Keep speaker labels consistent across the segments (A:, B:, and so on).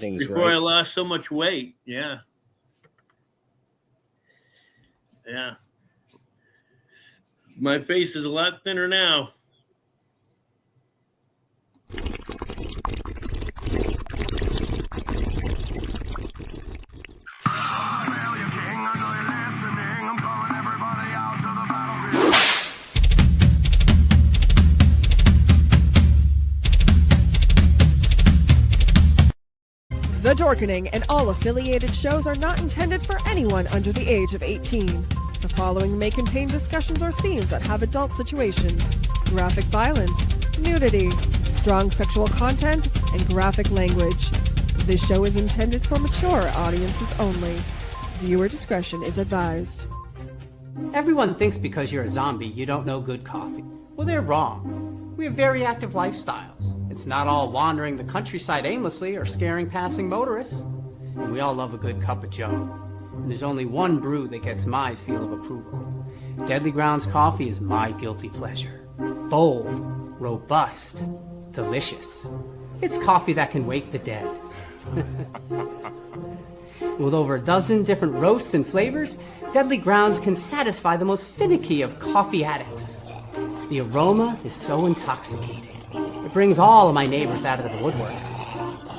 A: things
B: before
A: right.
B: I lost so much weight. Yeah. Yeah. My face is a lot thinner now.
C: The Dorkening and all affiliated shows are not intended for anyone under the age of 18. The following may contain discussions or scenes that have adult situations, graphic violence, nudity, strong sexual content, and graphic language. This show is intended for mature audiences only. Viewer discretion is advised.
D: Everyone thinks because you're a zombie, you don't know good coffee. Well, they're wrong. We have very active lifestyles. It's not all wandering the countryside aimlessly or scaring passing motorists. And we all love a good cup of joe. And there's only one brew that gets my seal of approval. Deadly Grounds coffee is my guilty pleasure. Bold, robust, delicious. It's coffee that can wake the dead. With over a dozen different roasts and flavors, Deadly Grounds can satisfy the most finicky of coffee addicts. The aroma is so intoxicating. It brings all of my neighbors out of the woodwork.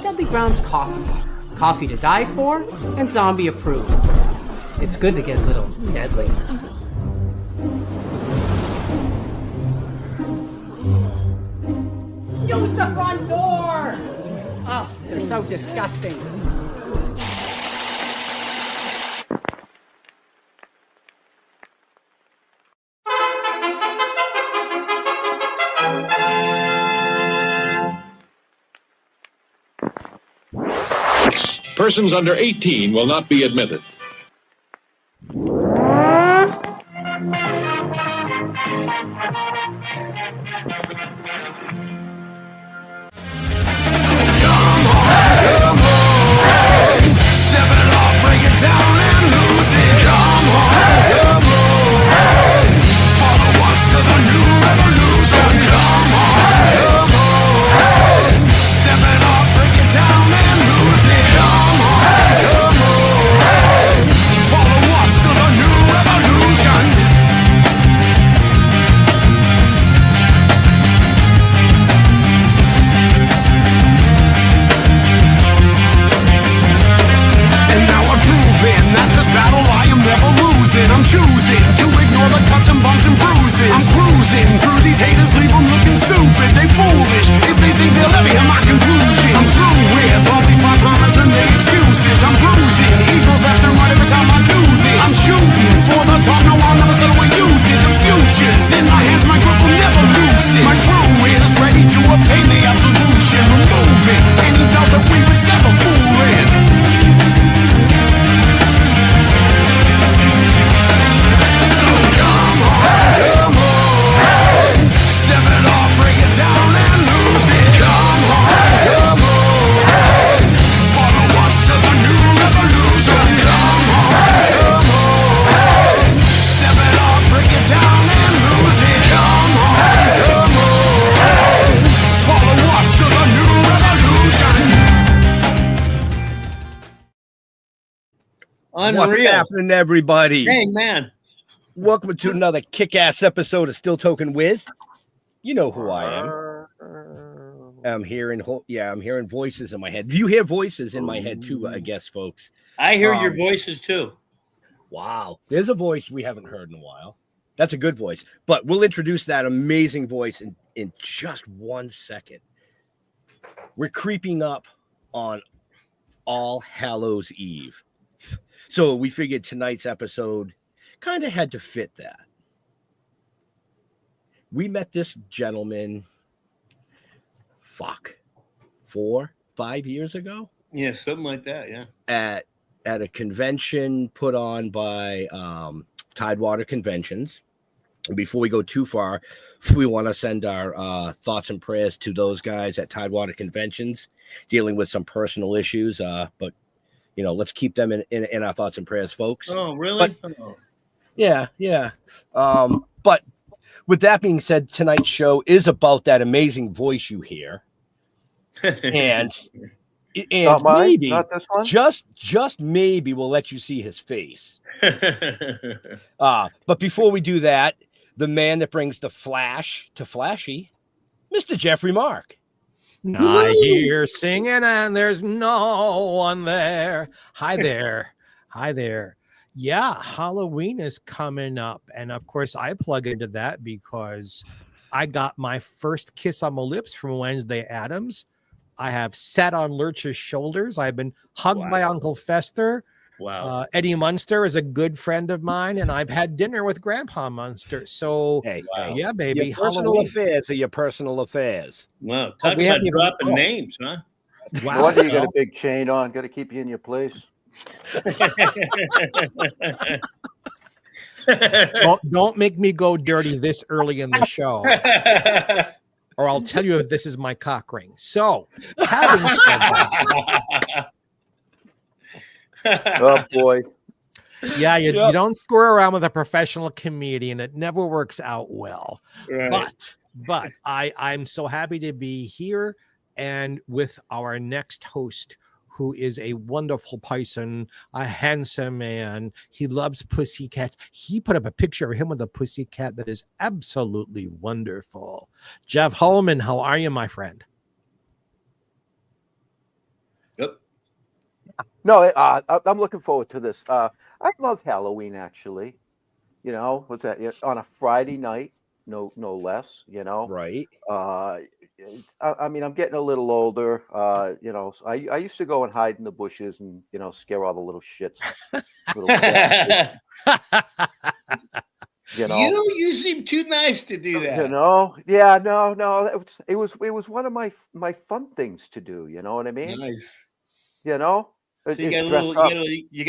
D: Deadly Grounds coffee. Coffee to die for and zombie approved. It's good to get a little deadly. Use the front door! Oh, they're so disgusting.
E: Persons under 18 will not be admitted.
F: I'm choosing to ignore the cuts and bumps and bruises. I'm cruising through these haters, leave them looking stupid. They foolish if they think they'll ever hear my conclusion. I'm through with all these part-timers and their excuses. I'm bruising eagles left and right every time I do this. I'm shooting for the top, no I'll never settle where you did. The future's in my hands, my grip will never loosen. My crew is ready to obtain the absolution, removing any doubt that we was ever fooling.
B: Unreal.
A: What's happening, everybody?
B: Hey, man.
A: Welcome to another kick-ass episode of Still Toking with. You know who I am. I'm hearing voices in my head. Do you hear voices in my head too, I guess, folks?
B: I hear your voices too.
A: Wow. There's a voice we haven't heard in a while. That's a good voice. But we'll introduce that amazing voice in just 1 second. We're creeping up on All Hallows Eve. So we figured tonight's episode kind of had to fit that. We met this gentleman, 4, 5 years ago?
B: Yeah, something like that, yeah.
A: At a convention put on by Tidewater Conventions. And before we go too far, we want to send our thoughts and prayers to those guys at Tidewater Conventions dealing with some personal issues. But you know, let's keep them in our thoughts and prayers, folks.
B: Oh, really?
A: Yeah. But with that being said, tonight's show is about that amazing voice you hear. And And
G: Not mine?
A: maybe,
G: Not this one?
A: just maybe we'll let you see his face. But before we do that, the man that brings the flash to flashy, Mr. Jeffrey Mark.
H: I hear singing and there's no one there. Hi there. Hi there. Yeah, Halloween is coming up. And of course, I plug into that because I got my first kiss on my lips from Wednesday Addams. I have sat on Lurch's shoulders. I've been hugged by Uncle Fester.
A: Wow.
H: Eddie Munster is a good friend of mine, and I've had dinner with Grandpa Munster. So, yeah, baby.
A: Your personal affairs are your personal affairs.
B: Wow. Talk about dropping names, huh?
G: Wow. No wonder you got a big chain on. Got to keep you in your place.
H: Don't make me go dirty this early in the show, or I'll tell you if this is my cock ring. So, having said that,
G: oh boy,
H: yeah, you don't screw around with a professional comedian; it never works out well.
B: Right.
H: But I'm so happy to be here and with our next host, who is a wonderful person, a handsome man. He loves pussycats. He put up a picture of him with a pussycat that is absolutely wonderful. Jeff Holman, how are you, my friend?
B: Yep.
G: No, I'm looking forward to this. I love Halloween, actually. You know, what's that? On a Friday night, no less. You know,
A: right?
G: I mean, I'm getting a little older. You know, so I used to go and hide in the bushes and scare all the little shits. You know,
B: you seem too nice to do that.
G: You know, yeah, no. It was one of my fun things to do. You know what I mean?
B: Nice.
G: You know,
B: so you got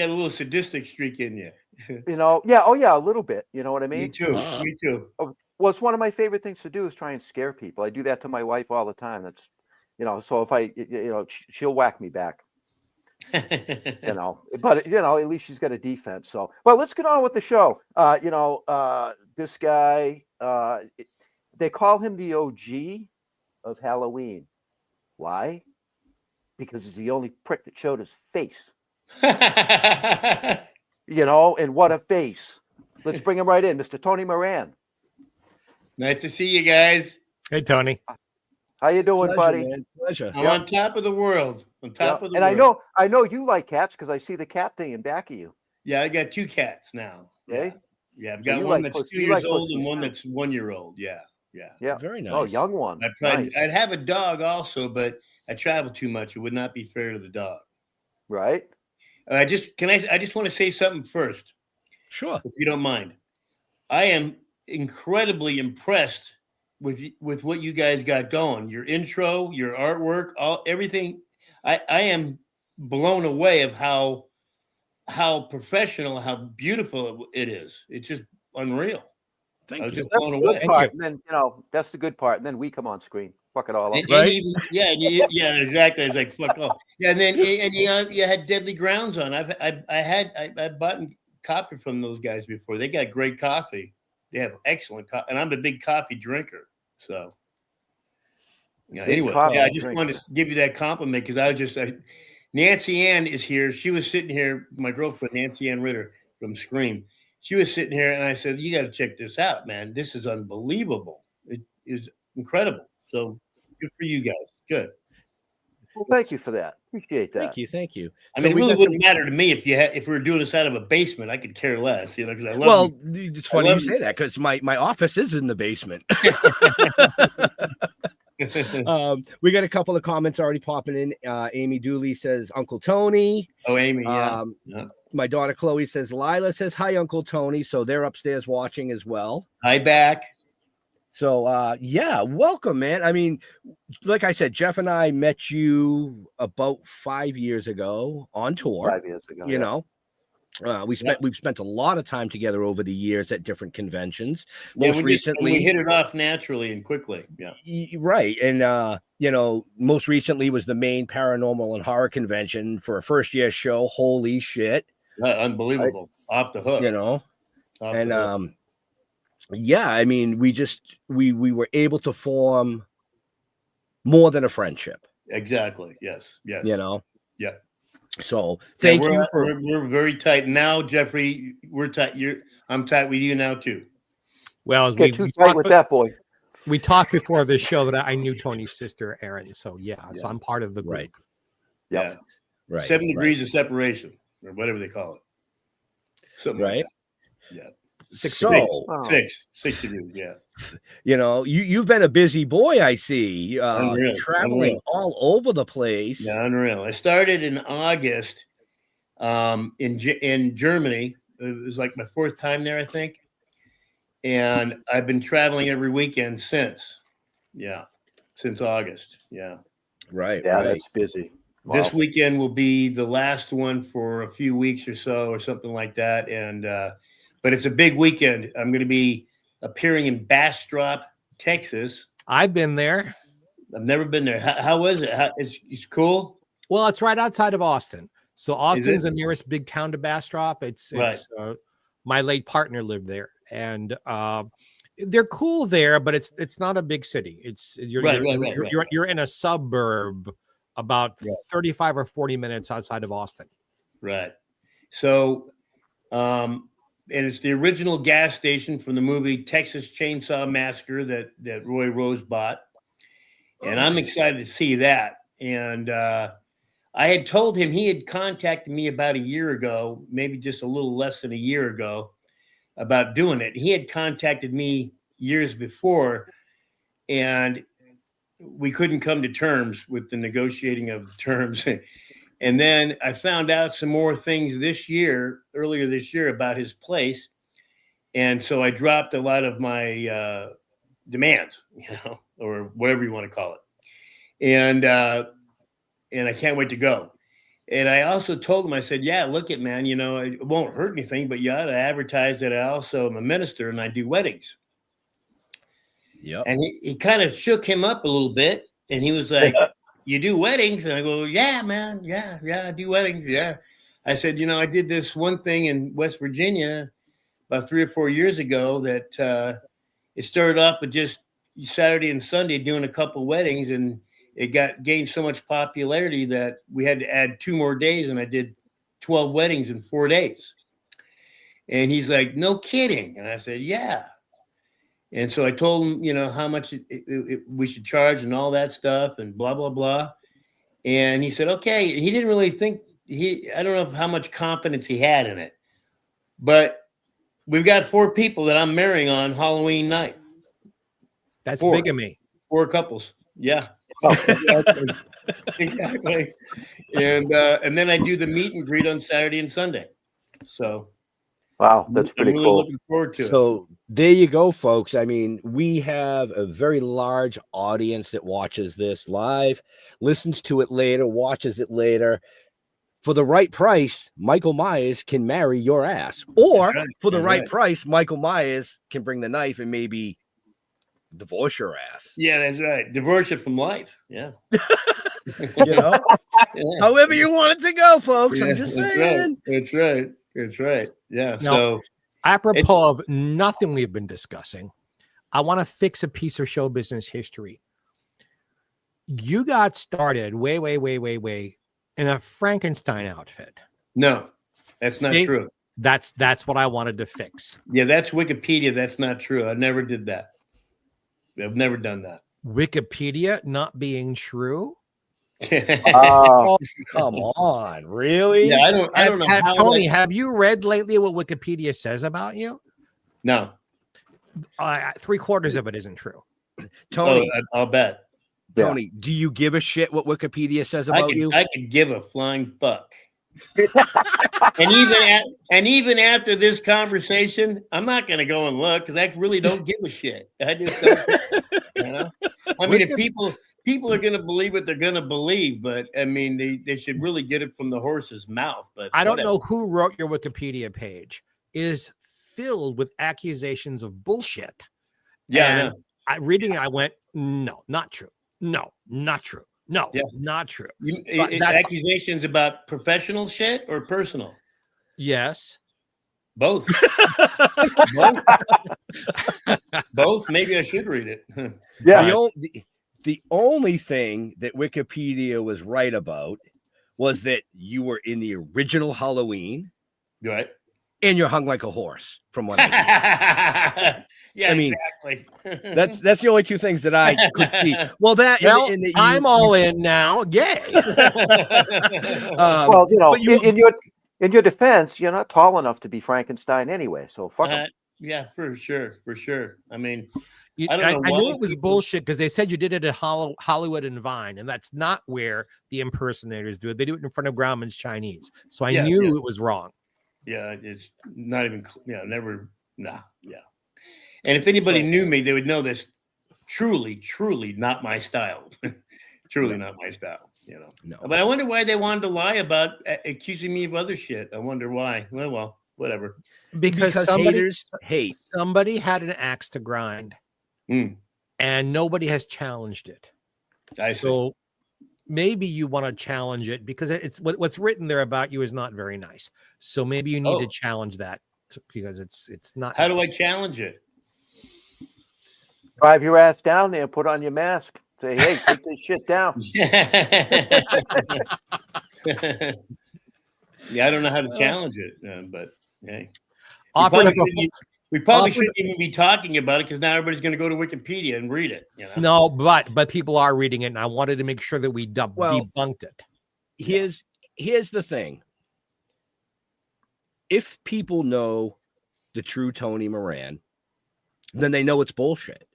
B: a little sadistic streak in you.
G: You know, yeah, oh yeah, a little bit. You know what I mean?
B: Me too. Me too.
G: Well, it's one of my favorite things to do is try and scare people. I do that to my wife all the time. That's, so if I, she'll whack me back. But at least she's got a defense. So, but let's get on with the show. This guy, they call him the OG of Halloween. Why? Because he's the only prick that showed his face. And what a face. Let's bring him right in, Mr. Tony Moran.
B: Nice to see you guys.
H: Hey, Tony.
G: How you doing, buddy?
A: Man. Pleasure.
B: I'm on top of the world. On top of the
G: world.
B: And
G: I know you like cats because I see the cat thing in back of you.
B: Yeah, I got 2 cats now.
G: Okay.
B: Yeah, I've got one that's 2 years old and one that's 1 year old. Yeah.
A: Very nice.
G: Oh, young one.
B: I'd have a dog also, but I travel too much. It would not be fair to the dog.
G: Right.
B: I just want to say something first.
A: Sure.
B: If you don't mind. I am incredibly impressed with what you guys got going. Your intro, your artwork, everything. I am blown away of how professional, how beautiful it is. It's just unreal.
A: Thank you.
G: Just blown away. And then that's the good part. And then we come on screen, fuck it all up.
A: Right?
B: Yeah, exactly. It's like fuck off. Yeah, and then you had Deadly Grounds on. I've bought coffee from those guys before. They got great coffee. They have excellent coffee, and I'm a big coffee drinker. So, anyway, I just wanted to give you that compliment because Nancy Ann is here. She was sitting here, my girlfriend, Nancy Ann Ritter from Scream. She was sitting here, and I said, "You got to check this out, man. This is unbelievable. It is incredible." So, good for you guys. Good.
G: Well, thank you for that. Appreciate that.
A: Thank you.
B: I mean, it really wouldn't matter to me if we were doing this out of a basement. I could care less, because I love.
A: Well, it's funny you say that because my office is in the basement. We got a couple of comments already popping in. Amy Dooley says, "Uncle Tony."
B: Oh, Amy. Yeah.
A: My daughter Chloe says, "Lila says hi, Uncle Tony." So they're upstairs watching as well.
B: Hi back.
A: So, welcome, man. I mean, like I said, Jeff and I met you about 5 years ago on tour.
G: 5 years ago,
A: we've spent a lot of time together over the years at different conventions.
B: Most recently, we hit it off naturally and quickly. Yeah,
A: right. And most recently was the Maine Paranormal and Horror Convention for a first year show. Holy shit,
B: unbelievable! Off the hook,
A: I mean, we were able to form more than a friendship.
B: Exactly. Yes. Yes.
A: You know.
B: Yeah.
A: So thank you for.
B: We're very tight now, Jeffrey. We're tight. I'm tight with you now too.
H: Well,
G: Get too tight with that boy.
H: We talked before the show that I knew Tony's sister, Erin. So so I'm part of the group.
A: Right.
B: Yeah.
A: Right.
B: 7 degrees of separation, or whatever they call it. Something
A: right.
B: Like that. Yeah.
H: 6
B: degrees. Yeah.
A: You know, you've been a busy boy. I see.
B: Unreal.
A: Traveling all over the place.
B: Yeah, unreal. I started in August, in Germany. It was like my 4th time there, I think. And I've been traveling every weekend since. Yeah, since August. Yeah.
A: Right.
G: Yeah,
A: right.
G: that's busy. Wow.
B: This weekend will be the last one for a few weeks or so, or something like that. And but it's a big weekend. I'm going to be appearing in Bastrop, Texas.
H: I've been there.
B: I've never been there. How was it? It's cool.
H: Well, it's right outside of Austin. So Austin's the nearest big town to Bastrop. It's my late partner lived there, and they're cool there, but it's not a big city. You're in a suburb about 35 or 40 minutes outside of Austin.
B: Right. So, and it's the original gas station from the movie Texas Chainsaw Massacre that Roy Rose bought. And I'm excited to see that. And I had told him, he had contacted me about a year ago, maybe just a little less than a year ago, about doing it. He had contacted me years before, and we couldn't come to terms with the negotiating of the terms. And then I found out some more things earlier this year about his place. And so I dropped a lot of my demands, or whatever you want to call it. And I can't wait to go. And I also told him, I said, yeah, look it, man, it won't hurt anything, but you ought to advertise that I also am a minister and I do weddings.
A: Yep.
B: And he kind of shook him up a little bit. And he was like, you do weddings? And I go, yeah, man. Yeah, I do weddings. Yeah. I said, I did this one thing in West Virginia about 3 or 4 years ago that it started off with just Saturday and Sunday doing a couple weddings, and it gained so much popularity that we had to add 2 more days, and I did 12 weddings in 4 days. And he's like, no kidding. And I said, yeah. And so I told him, how much we should charge and all that stuff and blah, blah, blah. And he said, okay. He didn't really think I don't know how much confidence he had in it, but we've got 4 people that I'm marrying on Halloween night.
H: That's bigamy.
B: 4 couples. Yeah. Exactly. And then I do the meet and greet on Saturday and Sunday. So
G: wow, that's pretty
B: really
G: cool.
B: Looking forward to it.
A: So there you go, folks. I mean, we have a very large audience that watches this live, listens to it later, watches it later. For the right price, Michael Myers can marry your ass. Or for the right price, Michael Myers can bring the knife and maybe divorce your ass.
B: Yeah, that's right. Divorce it from life. Yeah.
A: However you want it to go, folks. I'm just saying.
B: That's right. Yeah.
H: Now,
B: so
H: apropos of nothing we've been discussing, I want to fix a piece of show business history. You got started way in a Frankenstein outfit.
B: No, that's not true.
H: That's what I wanted to fix.
B: Yeah, that's Wikipedia. That's not true. I never did that. I've never done that.
H: Wikipedia not being true?
A: Oh, come on, really?
B: Yeah, I don't know.
H: Tony, have you read lately what Wikipedia says about you?
B: No.
H: 3/4 of it isn't true.
A: Tony,
B: I'll bet.
A: Tony, do you give a shit what Wikipedia says about you?
B: I could give a flying fuck. and even after this conversation, I'm not going to go and look because I really don't give a shit. I just don't. I mean, if people are going to believe what they're going to believe, but I mean, they should really get it from the horse's mouth. But
H: I don't know who wrote your Wikipedia page. It is filled with accusations of bullshit.
B: Yeah,
H: reading it, I went, no, not true. No, not true. No, not true.
B: Accusations about professional shit or personal?
H: Yes.
B: Both. Both. Maybe I should read it.
G: Yeah.
A: The only thing that Wikipedia was right about was that you were in the original Halloween,
B: Right.
A: and you're hung like a horse. From what I hear.
B: Yeah,
A: I mean,
B: exactly.
A: that's the only two things that I could see. Well, that
H: Well,
A: and that
H: I'm all in now. Yay.
G: Well, you know,
A: but you-
G: in your defense, you're not tall enough to be Frankenstein anyway. So fuck 'em.
B: Yeah, for sure. I mean,
H: You-
B: I don't know
H: I knew
B: why
H: it was
B: people-
H: bullshit because they said you did it at Hollywood and Vine, and that's not where the impersonators do it. They do it in front of Grauman's Chinese. So I knew it was wrong.
B: Yeah, it's not even. Yeah, never. Nah. Yeah. And if anybody knew me, they would know this. Truly not my style. Truly not my style. You know.
A: No.
B: But I wonder why they wanted to lie about accusing me of other shit. I wonder why. Well, whatever.
H: Because
A: haters hate.
H: somebody had an axe to grind, and nobody has challenged it. So maybe you want to challenge it because it's what's written there about you is not very nice. So maybe you need to challenge that because it's not.
B: How do I
H: nice.
B: challenge it?
G: Drive your ass down there, put on your mask. Say, hey, take this shit down.
B: Yeah, I don't know how to challenge it, but hey. We probably shouldn't even be talking about it because now everybody's going to go to Wikipedia and read it. You know?
H: No, but people are reading it, and I wanted to make sure that we debunked it.
A: Here's the thing. If people know the true Tony Moran, then they know it's bullshit.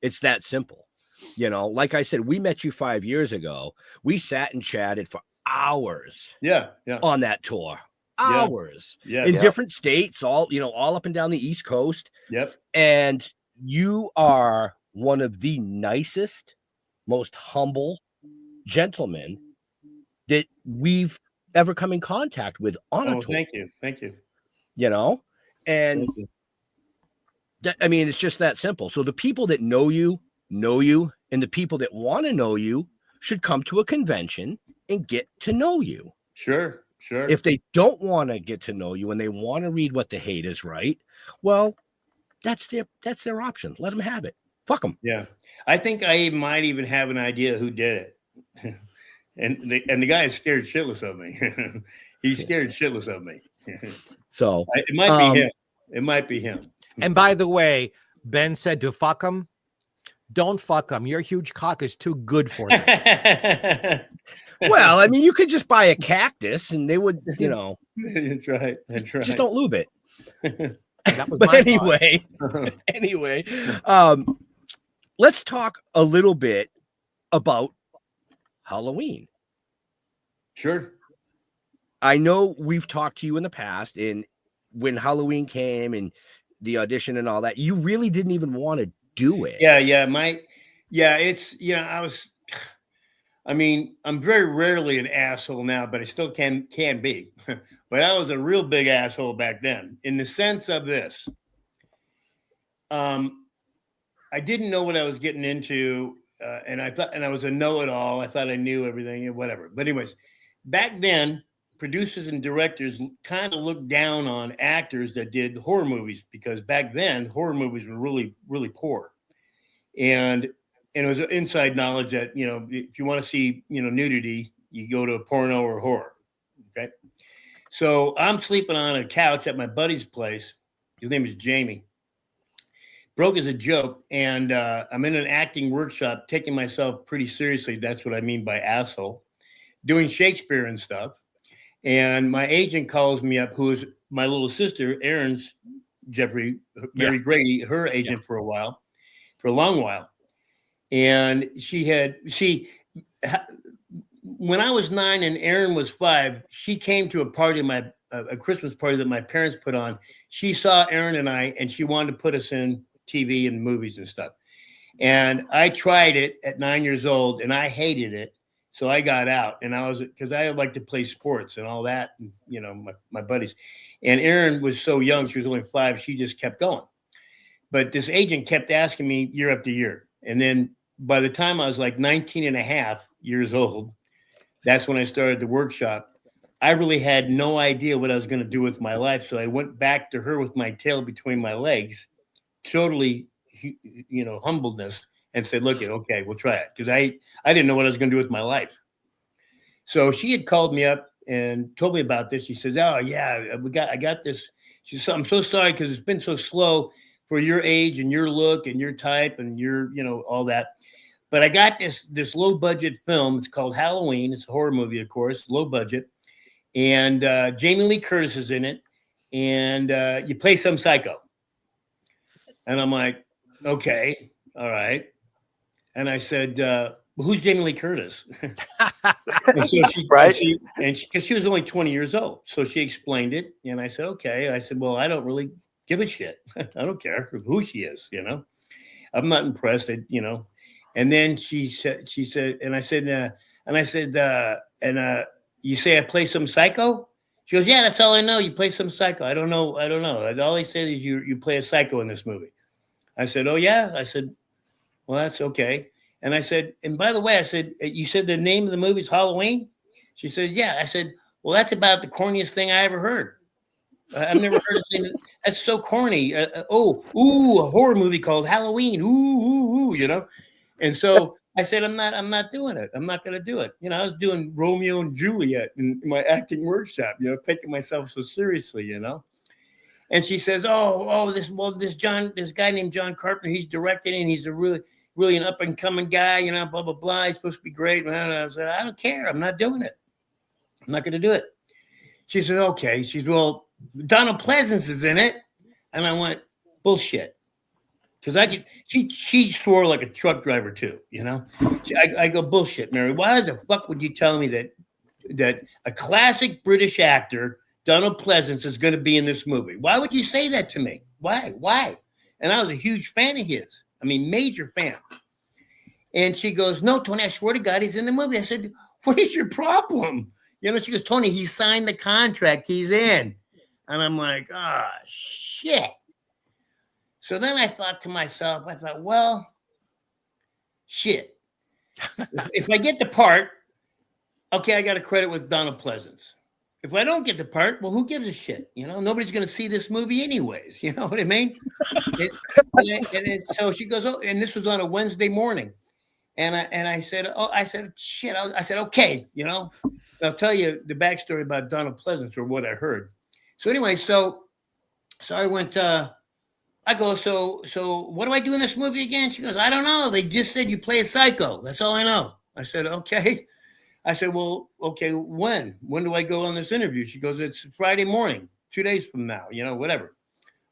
A: It's that simple. You know, like I said, we met you 5 years ago. We sat and chatted for hours.
B: Yeah.
A: On that tour. Hours.
B: Yeah.
A: In different states, all up and down the East Coast.
B: Yep.
A: And you are one of the nicest, most humble gentlemen that we've ever come in contact with on a tour.
B: Thank you.
A: You know, and I mean, it's just that simple. So the people that know you, and the people that want to know you should come to a convention and get to know you.
B: Sure.
A: If they don't want to get to know you and they want to read what the hate is, right? Well, that's their option. Let them have it. Fuck them.
B: Yeah. I think I might even have an idea who did it. and the guy is scared shitless of me. He's scared shitless of me.
A: So
B: it might be him. It might be him.
H: And by the way, Ben said to fuck him. Don't fuck them. Your huge cock is too good for them.
A: Well, I mean, you could just buy a cactus and they would, you know.
B: That's right.
A: Just don't lube it.
H: That was
A: but
H: my
A: anyway, let's talk a little bit about Halloween.
B: Sure.
A: I know we've talked to you in the past, and when Halloween came and the audition and all that, you really didn't even want to do it.
B: Yeah. It's, I mean, I'm very rarely an asshole now, but I still can be. But I was a real big asshole back then in the sense of this. I didn't know what I was getting into, and I was a know-it-all. I thought I knew everything and whatever. But anyways, back then, producers and directors kind of looked down on actors that did horror movies because back then horror movies were really, really poor. And it was inside knowledge that, if you want to see, nudity, you go to a porno or horror. Okay. So I'm sleeping on a couch at my buddy's place. His name is Jamie. Broke as a joke. And I'm in an acting workshop, taking myself pretty seriously. That's what I mean by asshole. Doing Shakespeare and stuff. And my agent calls me up, who is my little sister, Erin's, Mary Grady, her agent for a long while. And when I was 9 and Erin was 5, she came to a party, a Christmas party that my parents put on. She saw Erin and I, and she wanted to put us in TV and movies and stuff. And I tried it at 9 years old, and I hated it. So I got out, and because I like to play sports and all that, and, my buddies. And Erin was so young, she was only 5, she just kept going. But this agent kept asking me year after year. And then by the time I was like 19 and a half years old, that's when I started the workshop. I really had no idea what I was going to do with my life. So I went back to her with my tail between my legs, totally, humbleness. and said, look, okay, we'll try it. Because I didn't know what I was going to do with my life. So she had called me up and told me about this. She says, oh, yeah, I got this. She said, I'm so sorry because it's been so slow for your age and your look and your type and your, all that. But I got this low budget film. It's called Halloween. It's a horror movie, of course, low budget. And Jamie Lee Curtis is in it. And you play some psycho. And I'm like, okay, all right. And I said, well, who's Jamie Lee Curtis? And so because she was only 20 years old. So she explained it. And I said, okay. I said, well, I don't really give a shit. I don't care who she is, I'm not impressed, And then she said, and I said, you say I play some psycho? She goes, yeah, that's all I know. You play some psycho. I don't know. All they said is you play a psycho in this movie. I said, oh, yeah. I said, well, that's okay. And I said, and by the way, I said, you said the name of the movie is Halloween? She said, yeah. I said, well, that's about the corniest thing I ever heard. I've never heard of saying that's so corny. A horror movie called Halloween. Ooh, And so I said, I'm not doing it. I'm not going to do it. I was doing Romeo and Juliet in my acting workshop, taking myself so seriously, And she says, this guy named John Carpenter, he's directing and he's a really an up and coming guy, blah, blah, blah. He's supposed to be great. And I said, I don't care. I'm not doing it. I'm not going to do it. She said, okay. She said, well, Donald Pleasance is in it. And I went, bullshit. Because she swore like a truck driver too, I go, bullshit, Mary. Why the fuck would you tell me that a classic British actor, Donald Pleasance, is going to be in this movie? Why would you say that to me? Why? And I was a huge fan of his. I mean, major fan. And she goes, no, Tony, I swear to God, he's in the movie. I said, what is your problem? She goes, Tony, he signed the contract. He's in. And I'm like, shit. So then I thought to myself, well, shit. If I get the part, okay, I got a credit with Donald Pleasance. If I don't get the part, well, who gives a shit? Nobody's going to see this movie anyways. You know what I mean? So she goes, oh, and this was on a Wednesday morning. And I said, shit. I said, okay, I'll tell you the backstory about Donald Pleasance or what I heard. So anyway, so I went, I go, so what do I do in this movie again? She goes, I don't know. They just said you play a psycho. That's all I know. I said, okay. I said, well, okay, when do I go on this interview? She goes, it's Friday morning, 2 days from now, whatever.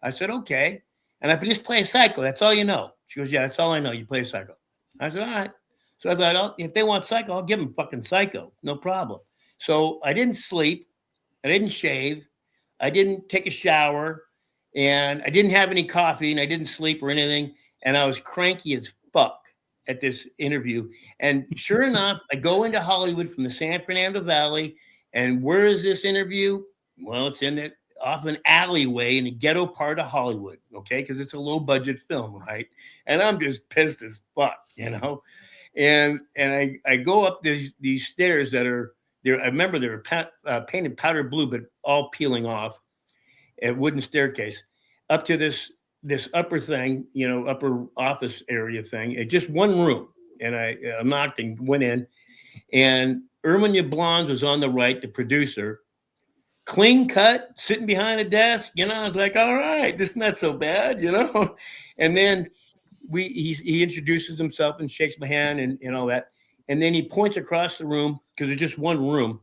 B: I said, okay. And I just play a psycho. That's all you know. She goes, yeah, that's all I know. You play a psycho. I said, all right. So I thought, if they want psycho, I'll give them fucking psycho. No problem. So I didn't sleep. I didn't shave. I didn't take a shower. And I didn't have any coffee and I didn't sleep or anything. And I was cranky as fuck at this interview. And sure enough, I go into Hollywood from the San Fernando Valley. And where is this interview? Well, it's off an alleyway in the ghetto part of Hollywood. Okay. Because it's a low budget film. Right. And I'm just pissed as fuck, And I go up these stairs that are there. I remember they were painted powder blue, but all peeling off. A wooden staircase up to this upper thing, upper office area thing. It's just one room. And I knocked and went in. And Erwin Yablans was on the right, the producer. Clean cut, sitting behind a desk. I was like, all right, this is not so bad, And then he introduces himself and shakes my hand and all that. And then he points across the room, because it's just one room,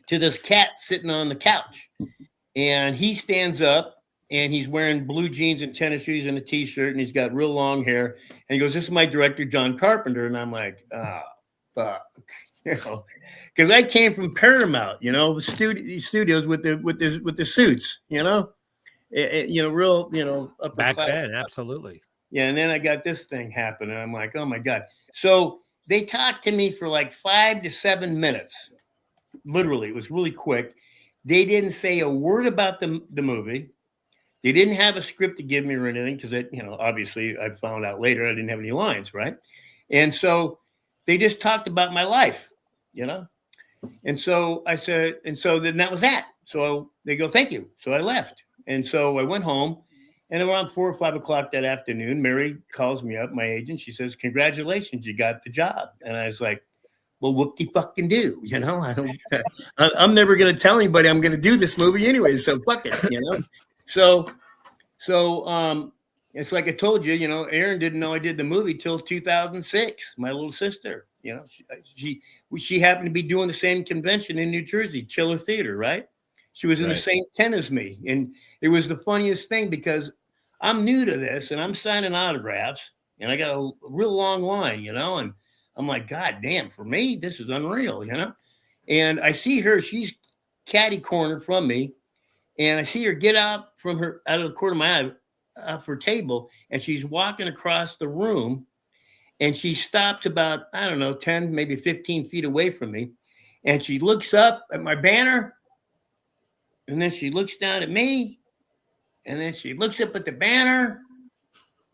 B: to this cat sitting on the couch. And he stands up and he's wearing blue jeans and tennis shoes and a t-shirt and he's got real long hair. And he goes, this is my director, John Carpenter. And I'm like, fuck, because I came from Paramount, studios with the suits, real, upper
H: back
B: class.
H: then. Absolutely.
B: Yeah. And then I got this thing happen and I'm like, oh my God. So they talked to me for like 5 to 7 minutes. Literally, it was really quick. They didn't say a word about the movie. They didn't have a script to give me or anything because obviously I found out later I didn't have any lines, right? And so they just talked about my life, And so I said, and so then that was that. So they go, thank you. So I left. And so I went home And around 4 or 5 o'clock that afternoon, Mary calls me up, my agent. She says, "Congratulations, you got the job." And I was like, "Well, whoop-de-fucking do, you know? I'm never going to tell anybody I'm going to do this movie anyway, so fuck it, you know?" So it's like I told you, you know, Erin didn't know I did the movie till 2006. My little sister, you know, she happened to be doing the same convention in New Jersey, Chiller Theater, right? She was in the same tent as me, and it was the funniest thing because I'm new to this, and I'm signing autographs, and I got a real long line, you know, and I'm like, God damn, for me, this is unreal, you know? And I see her, she's catty corner from me, and I see her get out of the corner of my eye, off her table, and she's walking across the room, and she stops about, I don't know, 10, maybe 15 feet away from me, and she looks up at my banner, and then she looks down at me, and then she looks up at the banner,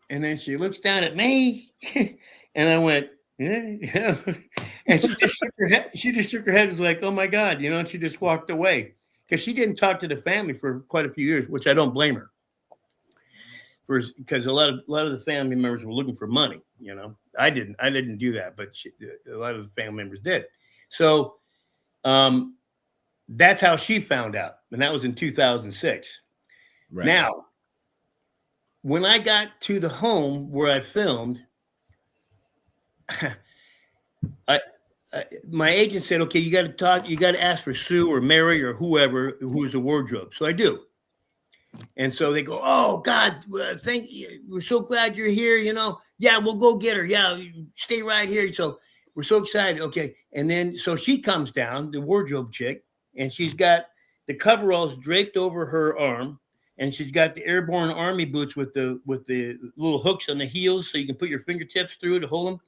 B: and then she looks down at me, and I went, yeah. And she just shook her head. She just shook her head. Was like, "Oh my God," you know. And she just walked away because she didn't talk to the family for quite a few years, which I don't blame her. Because a lot of the family members were looking for money. You know, I didn't do that, but a lot of the family members did. So, that's how she found out, and that was in 2006. Right. Now, when I got to the home where I filmed, my agent said, "Okay, you got to talk. You got to ask for Sue or Mary or whoever who's the wardrobe." So I do, and so they go, "Oh God, thank you. We're so glad you're here. You know, yeah, we'll go get her. Yeah, stay right here." So we're so excited. Okay, and then so she comes down, the wardrobe chick, and she's got the coveralls draped over her arm, and she's got the airborne army boots with the little hooks on the heels, so you can put your fingertips through to hold them.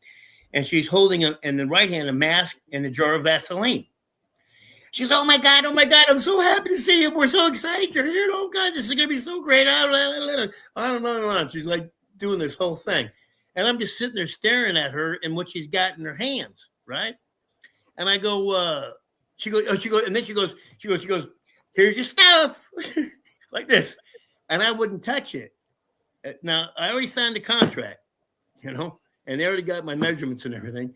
B: And she's holding in the right hand a mask and a jar of Vaseline. She's, "Oh my God, I'm so happy to see you. We're so excited you're here. Oh God, this is gonna be so great." I don't know. She's like doing this whole thing. And I'm just sitting there staring at her and what she's got in her hands, right? And I go, she goes, and then she goes, "Here's your stuff," like this. And I wouldn't touch it. Now I already signed the contract, you know. And they already got my measurements and everything.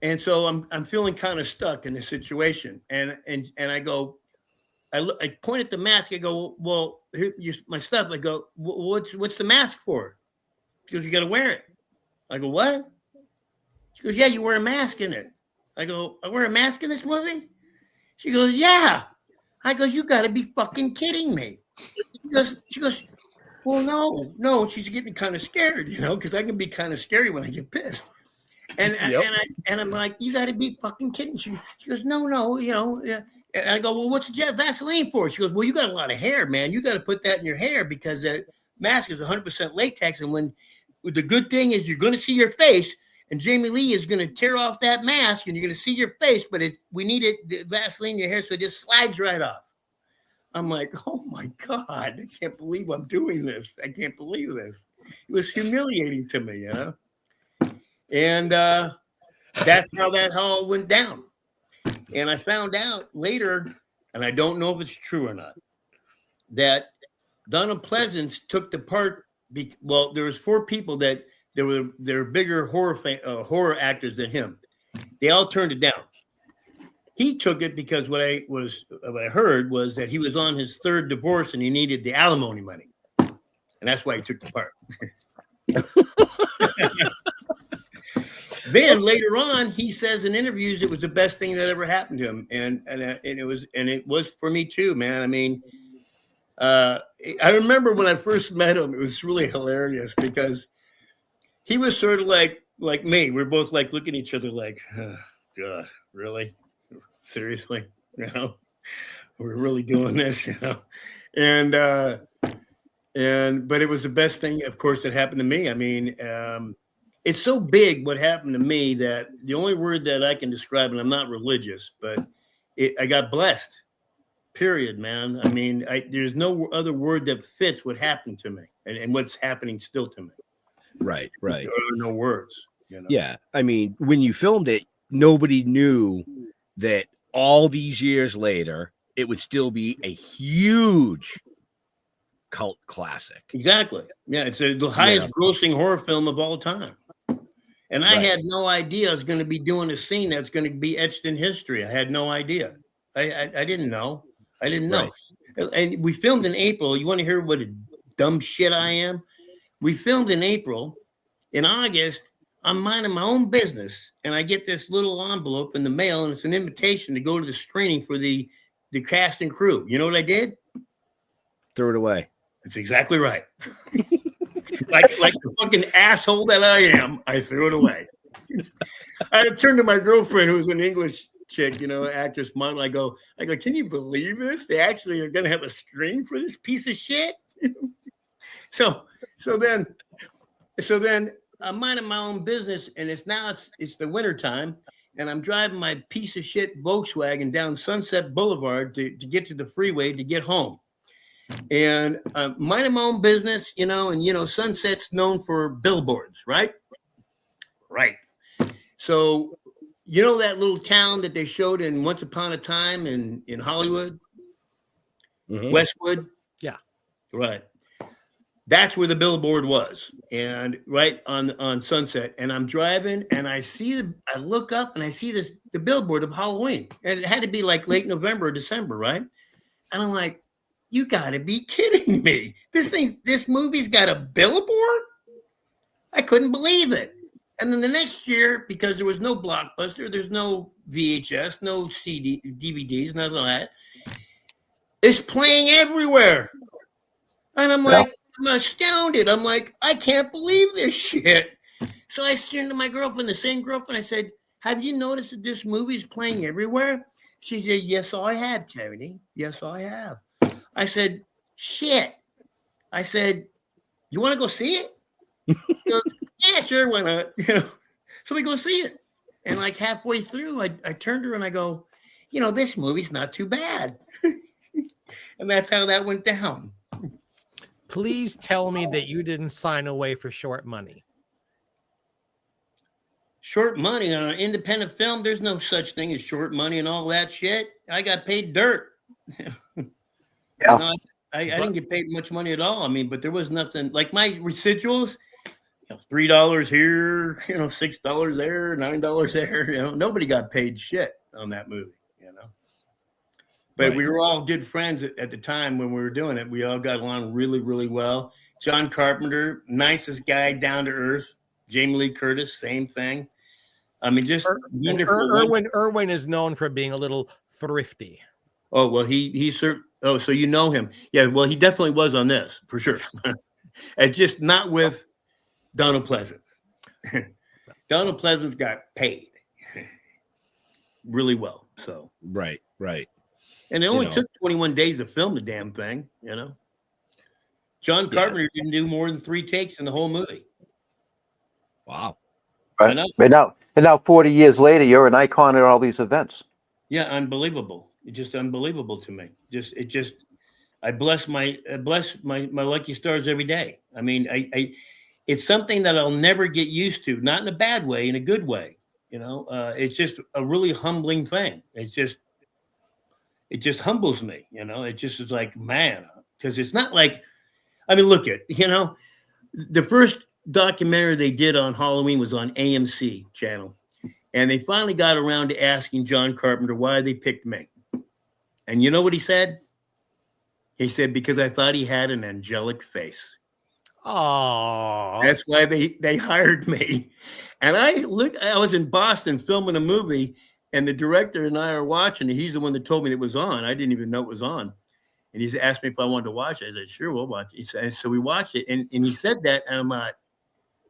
B: And so I'm feeling kind of stuck in this situation. And I go, I point at the mask. I go, "Well, here's my stuff." I go, "What's the mask for?" She goes, "You got to wear it." I go, "What?" She goes, "Yeah, you wear a mask in it." I go, "I wear a mask in this movie?" She goes, "Yeah." I go, "You got to be fucking kidding me." She goes, "Well, no." She's getting kind of scared, you know, because I can be kind of scary when I get pissed. And I'm like, "You got to be fucking kidding." She goes, "No, you know." And I go, "Well, what's the Vaseline for?" She goes, "Well, you got a lot of hair, man. You got to put that in your hair because the mask is 100% latex. And when the good thing is you're going to see your face, and Jamie Lee is going to tear off that mask, and you're going to see your face, but we need the Vaseline in your hair so it just slides right off." I'm like, "Oh my God, I can't believe I'm doing this. I can't believe this." It was humiliating to me, you know? And that's how that all went down. And I found out later, and I don't know if it's true or not, that Donald Pleasance took the part. Well, there was 4 people that they're bigger horror actors than him. They all turned it down. He took it because what I heard was that he was on his 3rd divorce and he needed the alimony money, and that's why he took the part. Then later on, he says in interviews it was the best thing that ever happened to him, and it was for me too, man. I mean, I remember when I first met him, it was really hilarious because he was sort of like me. We're both like looking at each other like, "Oh, God, really? Seriously, you know, we're really doing this, you know." But it was the best thing, of course, that happened to me. I mean, it's so big what happened to me that the only word that I can describe, and I'm not religious, but I got blessed, period, man. I mean, there's no other word that fits what happened to me and what's happening still to me.
A: Right.
B: There are no words, you know?
A: Yeah. I mean, when you filmed it, nobody knew that all these years later, it would still be a huge cult classic.
B: Exactly. Yeah, it's the highest grossing horror film of all time. And I had no idea I was going to be doing a scene that's going to be etched in history. I had no idea. I didn't know. I didn't know. And we filmed in April. You want to hear what a dumb shit I am? We filmed in April. In August, I'm minding my own business, and I get this little envelope in the mail, and it's an invitation to go to the screening for the cast and crew. You know what I did?
A: Threw it away.
B: That's exactly right. like the fucking asshole that I am, I threw it away. I turned to my girlfriend, who was an English chick, actress model. I go, can you believe this? They actually are going to have a screen for this piece of shit. So then I'm minding my own business, and it's the winter time, and I'm driving my piece of shit Volkswagen down Sunset Boulevard to get to the freeway to get home. And minding my own business, and Sunset's known for billboards, right? Right. So that little town that they showed in Once Upon a Time in Hollywood, Westwood?
H: Yeah.
B: Right. That's where the billboard was, and right on Sunset. And I'm driving, and I look up, and I see the billboard of Halloween, and it had to be like late November or December, right? And I'm like, you got to be kidding me! This movie's got a billboard? I couldn't believe it. And then the next year, because there was no Blockbuster, there's no VHS, no CD, DVDs, nothing like that. It's playing everywhere, and I'm like. I'm astounded. I'm like, I can't believe this shit. So I turned to my girlfriend, the same girlfriend. I said, have you noticed that this movie's playing everywhere? She said, yes, I have, Tony. Yes, I have. I said, shit. I said, you want to go see it? He goes, yeah, sure, why not? So we go see it. And like halfway through, I turned to her and I go, this movie's not too bad. And that's how that went down.
H: Please tell me that you didn't sign away for short money.
B: Short money on an independent film? There's no such thing as short money and all that shit. I got paid dirt. I didn't get paid much money at all. I mean, but there was nothing like my residuals. $3 here, $6 there, $9 there. Nobody got paid shit on that movie. But we were all good friends at the time when we were doing it. We all got along really, really well. John Carpenter, nicest guy, down to earth. Jamie Lee Curtis, same thing. I mean, just wonderful.
H: Irwin is known for being a little thrifty.
B: Oh, well, so you know him. Yeah, well, he definitely was on this, for sure. And just not with Donald Pleasance. Donald Pleasance got paid really well. So
A: Right.
B: And it only took 21 days to film the damn thing, John Carpenter didn't do more than 3 takes in the whole movie.
A: Wow.
G: Right. And now 40 years later, you're an icon at all these events.
B: Yeah, unbelievable. It's just unbelievable to me. I bless my lucky stars every day. I mean, it's something that I'll never get used to, not in a bad way, in a good way. It's just a really humbling thing. It just humbles me, it just is like, man, because it's not like, I mean, look at, the first documentary they did on Halloween was on AMC channel. And they finally got around to asking John Carpenter why they picked me. And you know what he said? He said, because I thought he had an angelic face.
H: Oh,
B: that's why they hired me. And I was in Boston filming a movie. And the director and I are watching it. He's the one that told me it was on. I didn't even know it was on. And he asked me if I wanted to watch it. I said, sure, we'll watch it. He said, so we watched it. And he said that. And I'm like,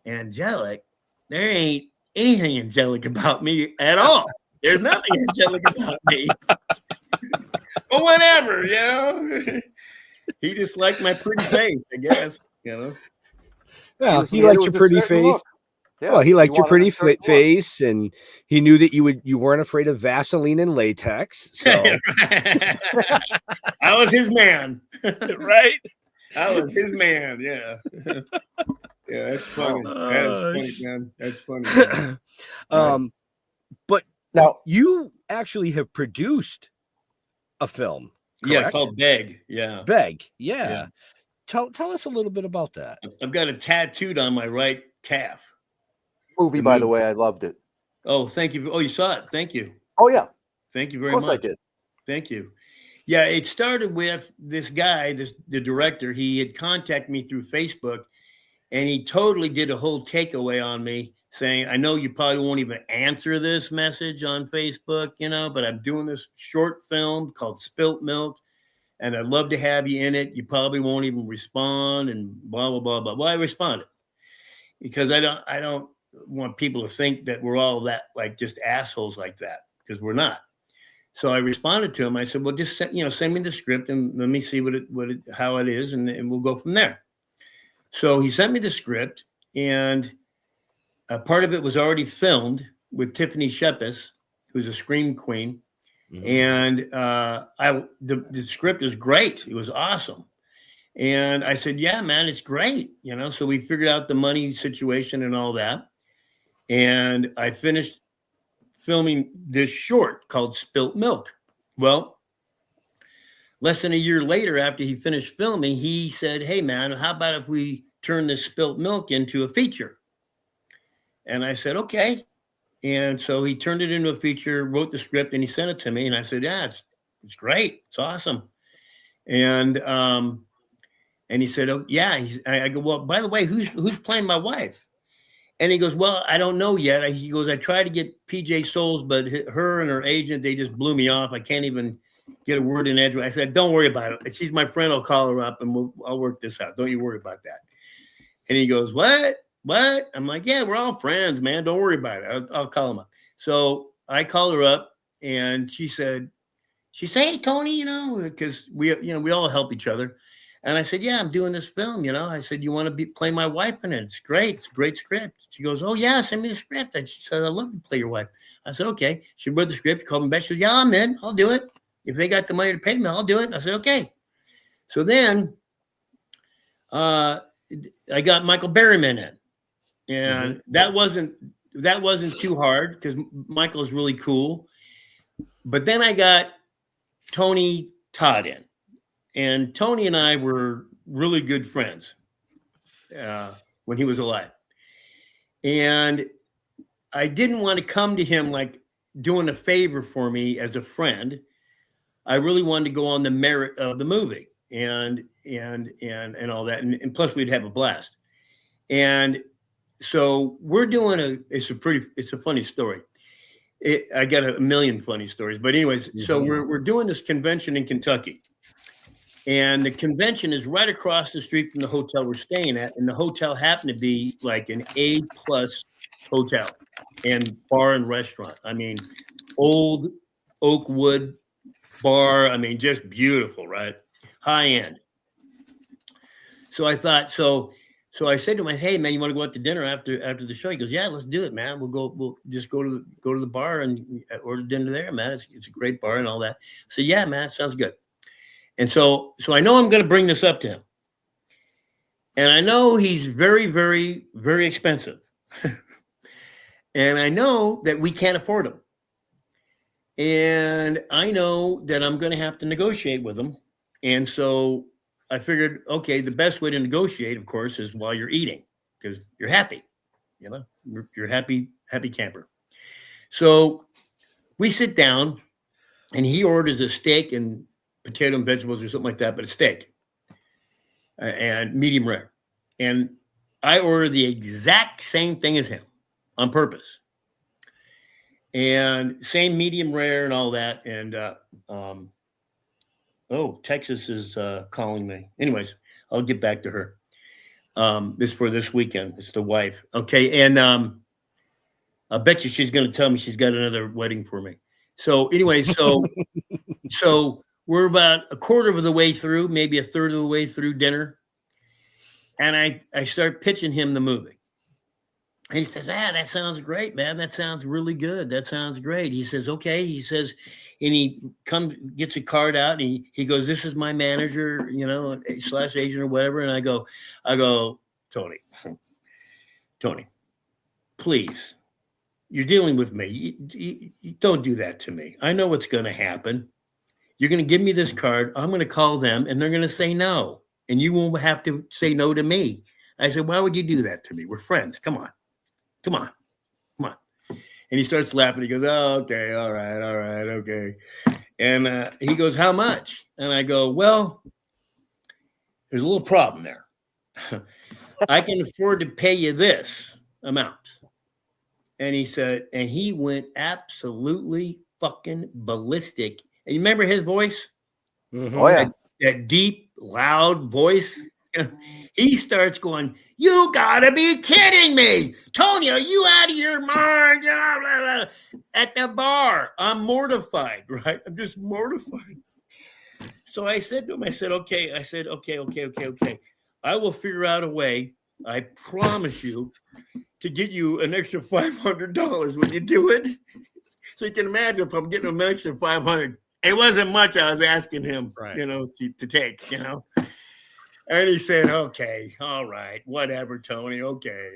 B: angelic? There ain't anything angelic about me at all. There's nothing angelic about me. But whatever, He just liked my pretty face, I guess,
A: Well, he liked your pretty face. Look. Yeah, well, he liked your pretty face, and he knew that you weren't afraid of Vaseline and latex. So
B: I was his man,
A: right?
B: I was his man. Yeah, yeah, that's funny. That's funny, man. That's funny.
A: But now you actually have produced a film, correct?
B: Yeah, called Beg. Yeah,
A: Beg. Yeah. Tell us a little bit about that.
B: I've got it tattooed on my right calf.
G: Movie, by the way, I loved it.
B: Oh, thank you. Oh, you saw it. Thank you.
G: Oh yeah,
B: Thank you very
G: of course
B: much.
G: I did.
B: Thank you. Yeah, it started with this guy, the director. He had contacted me through Facebook, and he totally did a whole takeaway on me, saying, I know you probably won't even answer this message on Facebook, but I'm doing this short film called Spilt Milk, and I'd love to have you in it. You probably won't even respond, and blah, blah, blah, blah. Well, I responded because I don't want people to think that we're all that, like, just assholes like that, because we're not. So I responded to him. I said, well, just send me the script and let me see how it is, and we'll go from there. So he sent me the script, and a part of it was already filmed with Tiffany Shepis, who's a scream queen. Mm-hmm. And the script was great. It was awesome. And I said, yeah, man, it's great. So we figured out the money situation and all that. And I finished filming this short called Spilt Milk. Well, less than a year later, after he finished filming, he said, hey, man, how about if we turn this Spilt Milk into a feature? And I said, okay. And so he turned it into a feature, wrote the script, and he sent it to me. And I said, yeah, it's great. It's awesome. And he said, oh, yeah. I go, well, by the way, who's playing my wife? And he goes, well, I don't know yet. He goes, I tried to get PJ Souls, but her and her agent, they just blew me off. I can't even get a word in edgewise. I said, don't worry about it. She's my friend. I'll call her up and I'll work this out. Don't you worry about that. And he goes, what? I'm like, yeah, we're all friends, man. Don't worry about it. I'll call him up. So I called her up, and she said, hey, Tony, because we all help each other. And I said, yeah, I'm doing this film, I said, you want to play my wife in it? It's great. It's a great script. She goes, oh, yeah, send me the script. And she said, I'd love to play your wife. I said, okay. She read the script, called me back. She said, yeah, I'm in. I'll do it. If they got the money to pay me, I'll do it. I said, okay. So then I got Michael Berryman in. And that wasn't too hard because Michael is really cool. But then I got Tony Todd in. And Tony and I were really good friends when he was alive. And I didn't want to come to him like doing a favor for me as a friend. I really wanted to go on the merit of the movie and all that. And plus we'd have a blast. And so we're doing it's a funny story. I got a million funny stories, but anyways, so we're doing this convention in Kentucky. And the convention is right across the street from the hotel we're staying at. And the hotel happened to be like an A+ hotel and bar and restaurant. I mean, old oak wood bar. I mean, just beautiful, right? High end. So I thought, so I said to him, hey, man, you want to go out to dinner after the show? He goes, yeah, let's do it, man. We'll just go to the bar and order dinner there, man. It's a great bar and all that. I said, yeah, man, sounds good. And so I know I'm going to bring this up to him. And I know he's very, very, very expensive. And I know that we can't afford him. And I know that I'm going to have to negotiate with him. And so I figured, okay, the best way to negotiate, of course, is while you're eating, because you're happy, you're happy camper. So we sit down and he orders a steak and potato and vegetables or something like that, but a steak and medium rare. And I ordered the exact same thing as him on purpose. And same medium rare and all that. And, Texas is calling me. Anyways, I'll get back to her. This for this weekend. It's the wife. Okay. And I bet you she's going to tell me she's got another wedding for me. So anyway, so we're about a quarter of the way through, maybe a third of the way through dinner. And I start pitching him the movie. And he says, that sounds great, man. That sounds really good. That sounds great. He says, okay. He says, and he gets a card out and he goes, this is my manager, / agent or whatever. And I go, Tony, please, you're dealing with me. You don't do that to me. I know what's going to happen. You're going to give me this card. I'm going to call them and they're going to say no. and you won't have to say no to me. I said, why would you do that to me? We're friends. Come on. Come on. Come on. And he starts laughing. He goes, oh, okay. All right. Okay. And he goes, how much? And I go, well, there's a little problem there. I can afford to pay you this amount. And he said, and he went absolutely fucking ballistic. And you remember his voice?
A: Mhm.
G: Oh yeah.
B: That deep, loud voice. He starts going, you gotta be kidding me. Tony, are you out of your mind? Blah, blah, blah. At the bar. I'm mortified, right? I'm just mortified. So I said to him, okay. I said, okay. I will figure out a way, I promise you, to get you an extra $500 when you do it. So you can imagine if I'm getting him an extra $500. It wasn't much I was asking him,
H: Right.
B: to take, And he said, okay, all right, whatever, Tony, okay.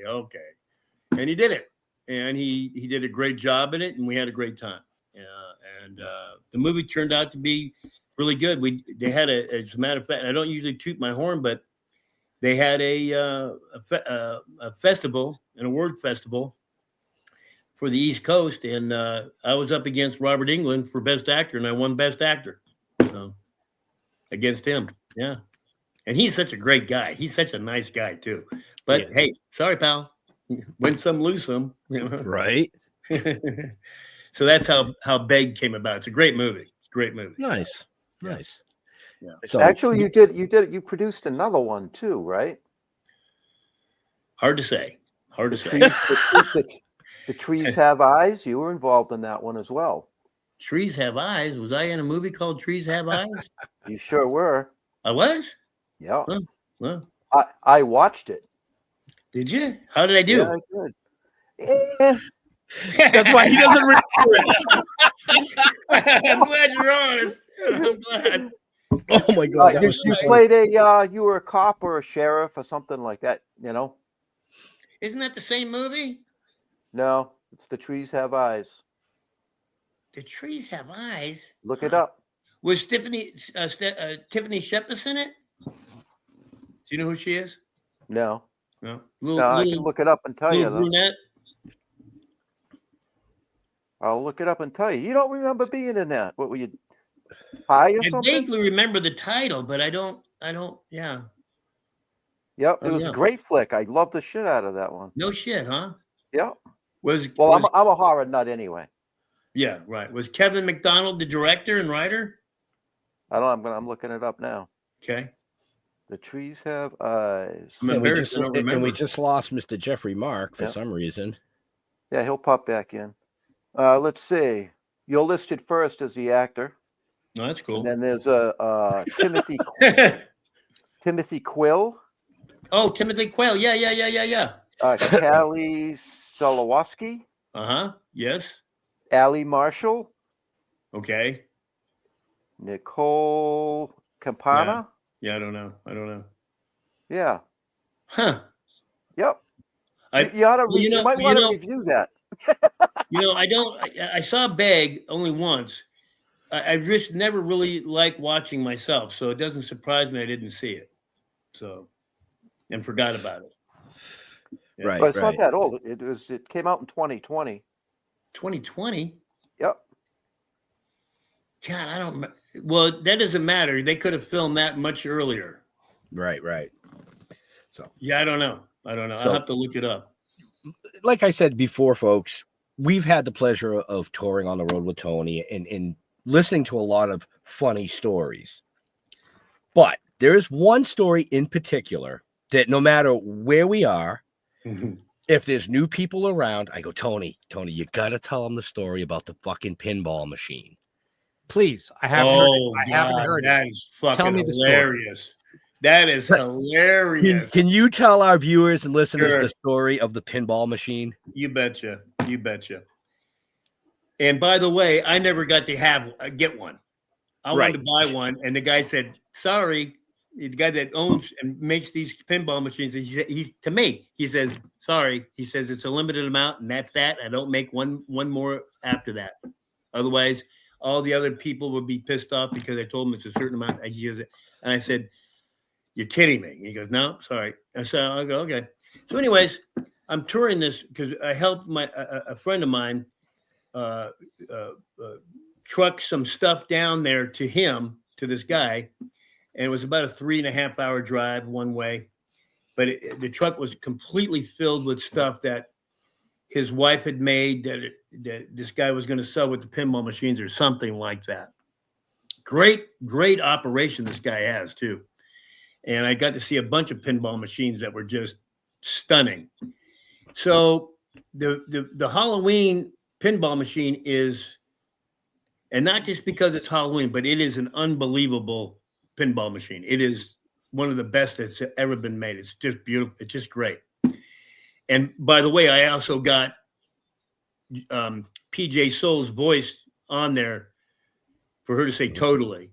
B: And he did it. And he did a great job in it, and we had a great time. And the movie turned out to be really good. They had as a matter of fact, I don't usually toot my horn, but they had a festival, an award festival for the East Coast, and I was up against Robert Englund for Best Actor, and I won Best Actor. So against him, yeah. And he's such a great guy. He's such a nice guy too. But hey, sorry, pal. Win some, lose some.
A: Right.
B: So that's how Beg came about. It's a great movie. It's a great movie.
A: Nice.
B: Yeah.
A: Nice.
B: Yeah.
A: So
G: Actually, you produced another one too, right?
B: Hard to say.
G: The Trees Have Eyes. You were involved in that one as well.
B: Trees Have Eyes. Was I in a movie called Trees Have Eyes?
G: You sure were.
B: I was?
G: Yeah.
B: Well,
G: I watched it.
B: did you? How did I do?
G: Yeah, I did.
A: that's why he doesn't remember it.
B: I'm glad you're honest. I'm glad.
A: Oh my god. that
G: You
A: was so funny.
G: played you were a cop or a sheriff or something like that,
B: Isn't that the same movie?
G: No, it's The Trees Have Eyes.
B: The Trees Have Eyes.
G: Look it up.
B: Was Tiffany Shepard in it? Do you know who she is?
G: No.
B: No.
G: I can look it up and tell you
B: little
G: though.
B: brunette.
G: I'll look it up and tell you. You don't remember being in that? What were you, high or
B: I
G: something?
B: vaguely remember the title, but I don't. Yeah.
G: Yep,
B: Oh,
G: it was
B: yeah.
G: a great flick. I loved the shit out of that one.
B: No shit, huh?
G: Yep.
B: Well,
G: I'm a horror nut anyway.
B: yeah, right. Was Kevin McDonald the director and writer?
G: I'm looking it up now.
B: Okay.
G: The Trees Have Eyes.
B: I'm
A: And we
B: embarrassed.
A: just,
B: I don't
A: and we
B: remember.
A: just lost Mr. Jeffrey Mark for
G: Yeah.
A: some reason.
G: Yeah, he'll pop back in. Let's see. You're listed first as the actor.
B: No, that's cool.
G: And then there's Timothy Quill,
B: Oh, Timothy Quayle. Yeah.
G: Callie Solowoski,
B: Yes.
G: Allie Marshall,
B: Okay.
G: Nicole Campana.
B: Yeah, I don't know.
G: Yeah.
B: Huh.
G: Yep.
B: I-
G: You ought to.
B: well,
G: You might want to review that.
B: I saw Beg only once. I just never really liked watching myself, so it doesn't surprise me I didn't see it. So, and forgot about it. Yeah.
A: Right.
G: But it's not that old. It came out in 2020.
B: 2020.
G: Yep.
B: God, I don't. Well, that doesn't matter. They could have filmed that much earlier.
A: Right. So,
B: Yeah, I don't know. I'll
A: So-
B: have to look it up.
A: like I said before, folks, we've had the pleasure of touring on the road with Tony and listening to a lot of funny stories. But there's one story in particular that no matter where we are, if there's new people around, I go, Tony, you got to tell them the story about the fucking pinball machine.
H: Please, I haven't heard it. I haven't heard it.
B: That is fucking
H: Tell me the story.
B: hilarious. That is hilarious.
A: Can you tell our viewers and listeners
B: Sure.
A: the story of the pinball machine?
B: You betcha. And by the way, I never got to get one. I wanted to buy one, and the guy said, "Sorry." The guy that owns and makes these pinball machines, he's to me. He says, "Sorry." He says it's a limited amount, and that's that. I don't make one more after that. Otherwise, all the other people would be pissed off because I told them it's a certain amount. And I said, "You're kidding me." He goes, "No, sorry." I said, "I go, okay." So, anyways, I'm touring this because I helped a friend of mine truck some stuff down there to him, to this guy, and it was about a 3.5 hour drive one way. But the truck was completely filled with stuff that his wife had made that this guy was going to sell with the pinball machines or something like that. Great operation this guy has too. And I got to see a bunch of pinball machines that were just stunning. So the Halloween pinball machine is, and not just because it's Halloween, but it is an unbelievable pinball machine. It is one of the best that's ever been made. It's just beautiful. It's just great. And by the way, I also got PJ Soul's voice on there for her to say totally.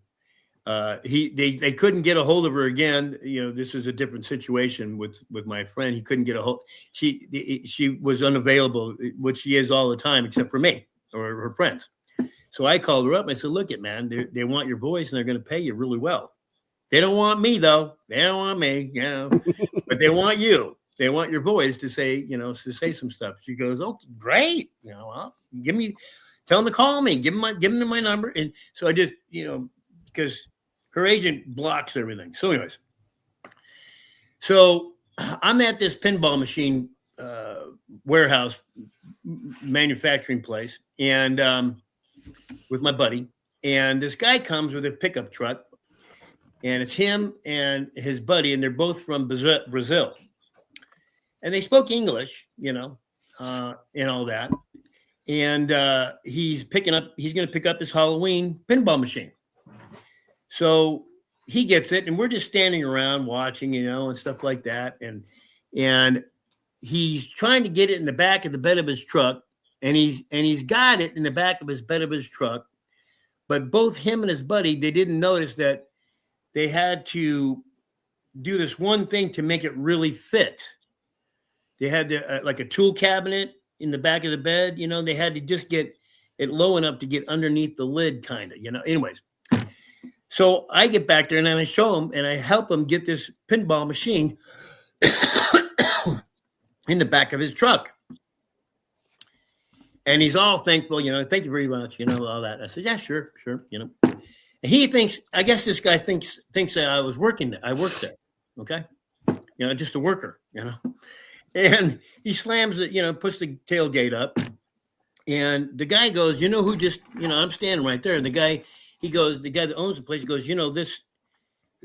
B: They couldn't get a hold of her again. This is a different situation with my friend. He couldn't get a hold. She was unavailable, which she is all the time, except for me or her friends. So I called her up and I said, "Look it, man, they want your voice and they're going to pay you really well. They don't want me though. They don't want me, but they want you. They want your voice to say, to say some stuff." She goes, "Oh, great. Well, tell them to call me. Give them my number." And so I just, because her agent blocks everything. So anyways, so I'm at this pinball machine warehouse manufacturing place, and with my buddy, and this guy comes with a pickup truck, and it's him and his buddy, and they're both from Brazil. And they spoke English, and all that. And he's going to pick up his Halloween pinball machine. So he gets it, and we're just standing around watching, and stuff like that. And he's trying to get it in the back of the bed of his truck, and he's got it in the back of his bed of his truck. But both him and his buddy, they didn't notice that they had to do this one thing to make it really fit. They had like a tool cabinet in the back of the bed, they had to just get it low enough to get underneath the lid, kind of, anyways. So I get back there and I show him and I help him get this pinball machine in the back of his truck. And he's all thankful, "Thank you very much," all that. I said, "Yeah, sure. And he thinks, I guess this guy thinks that I worked there. Okay. Just a worker, And he slams it, puts the tailgate up. And the guy goes, "Who just, I'm standing right there." And the guy that owns the place, he goes,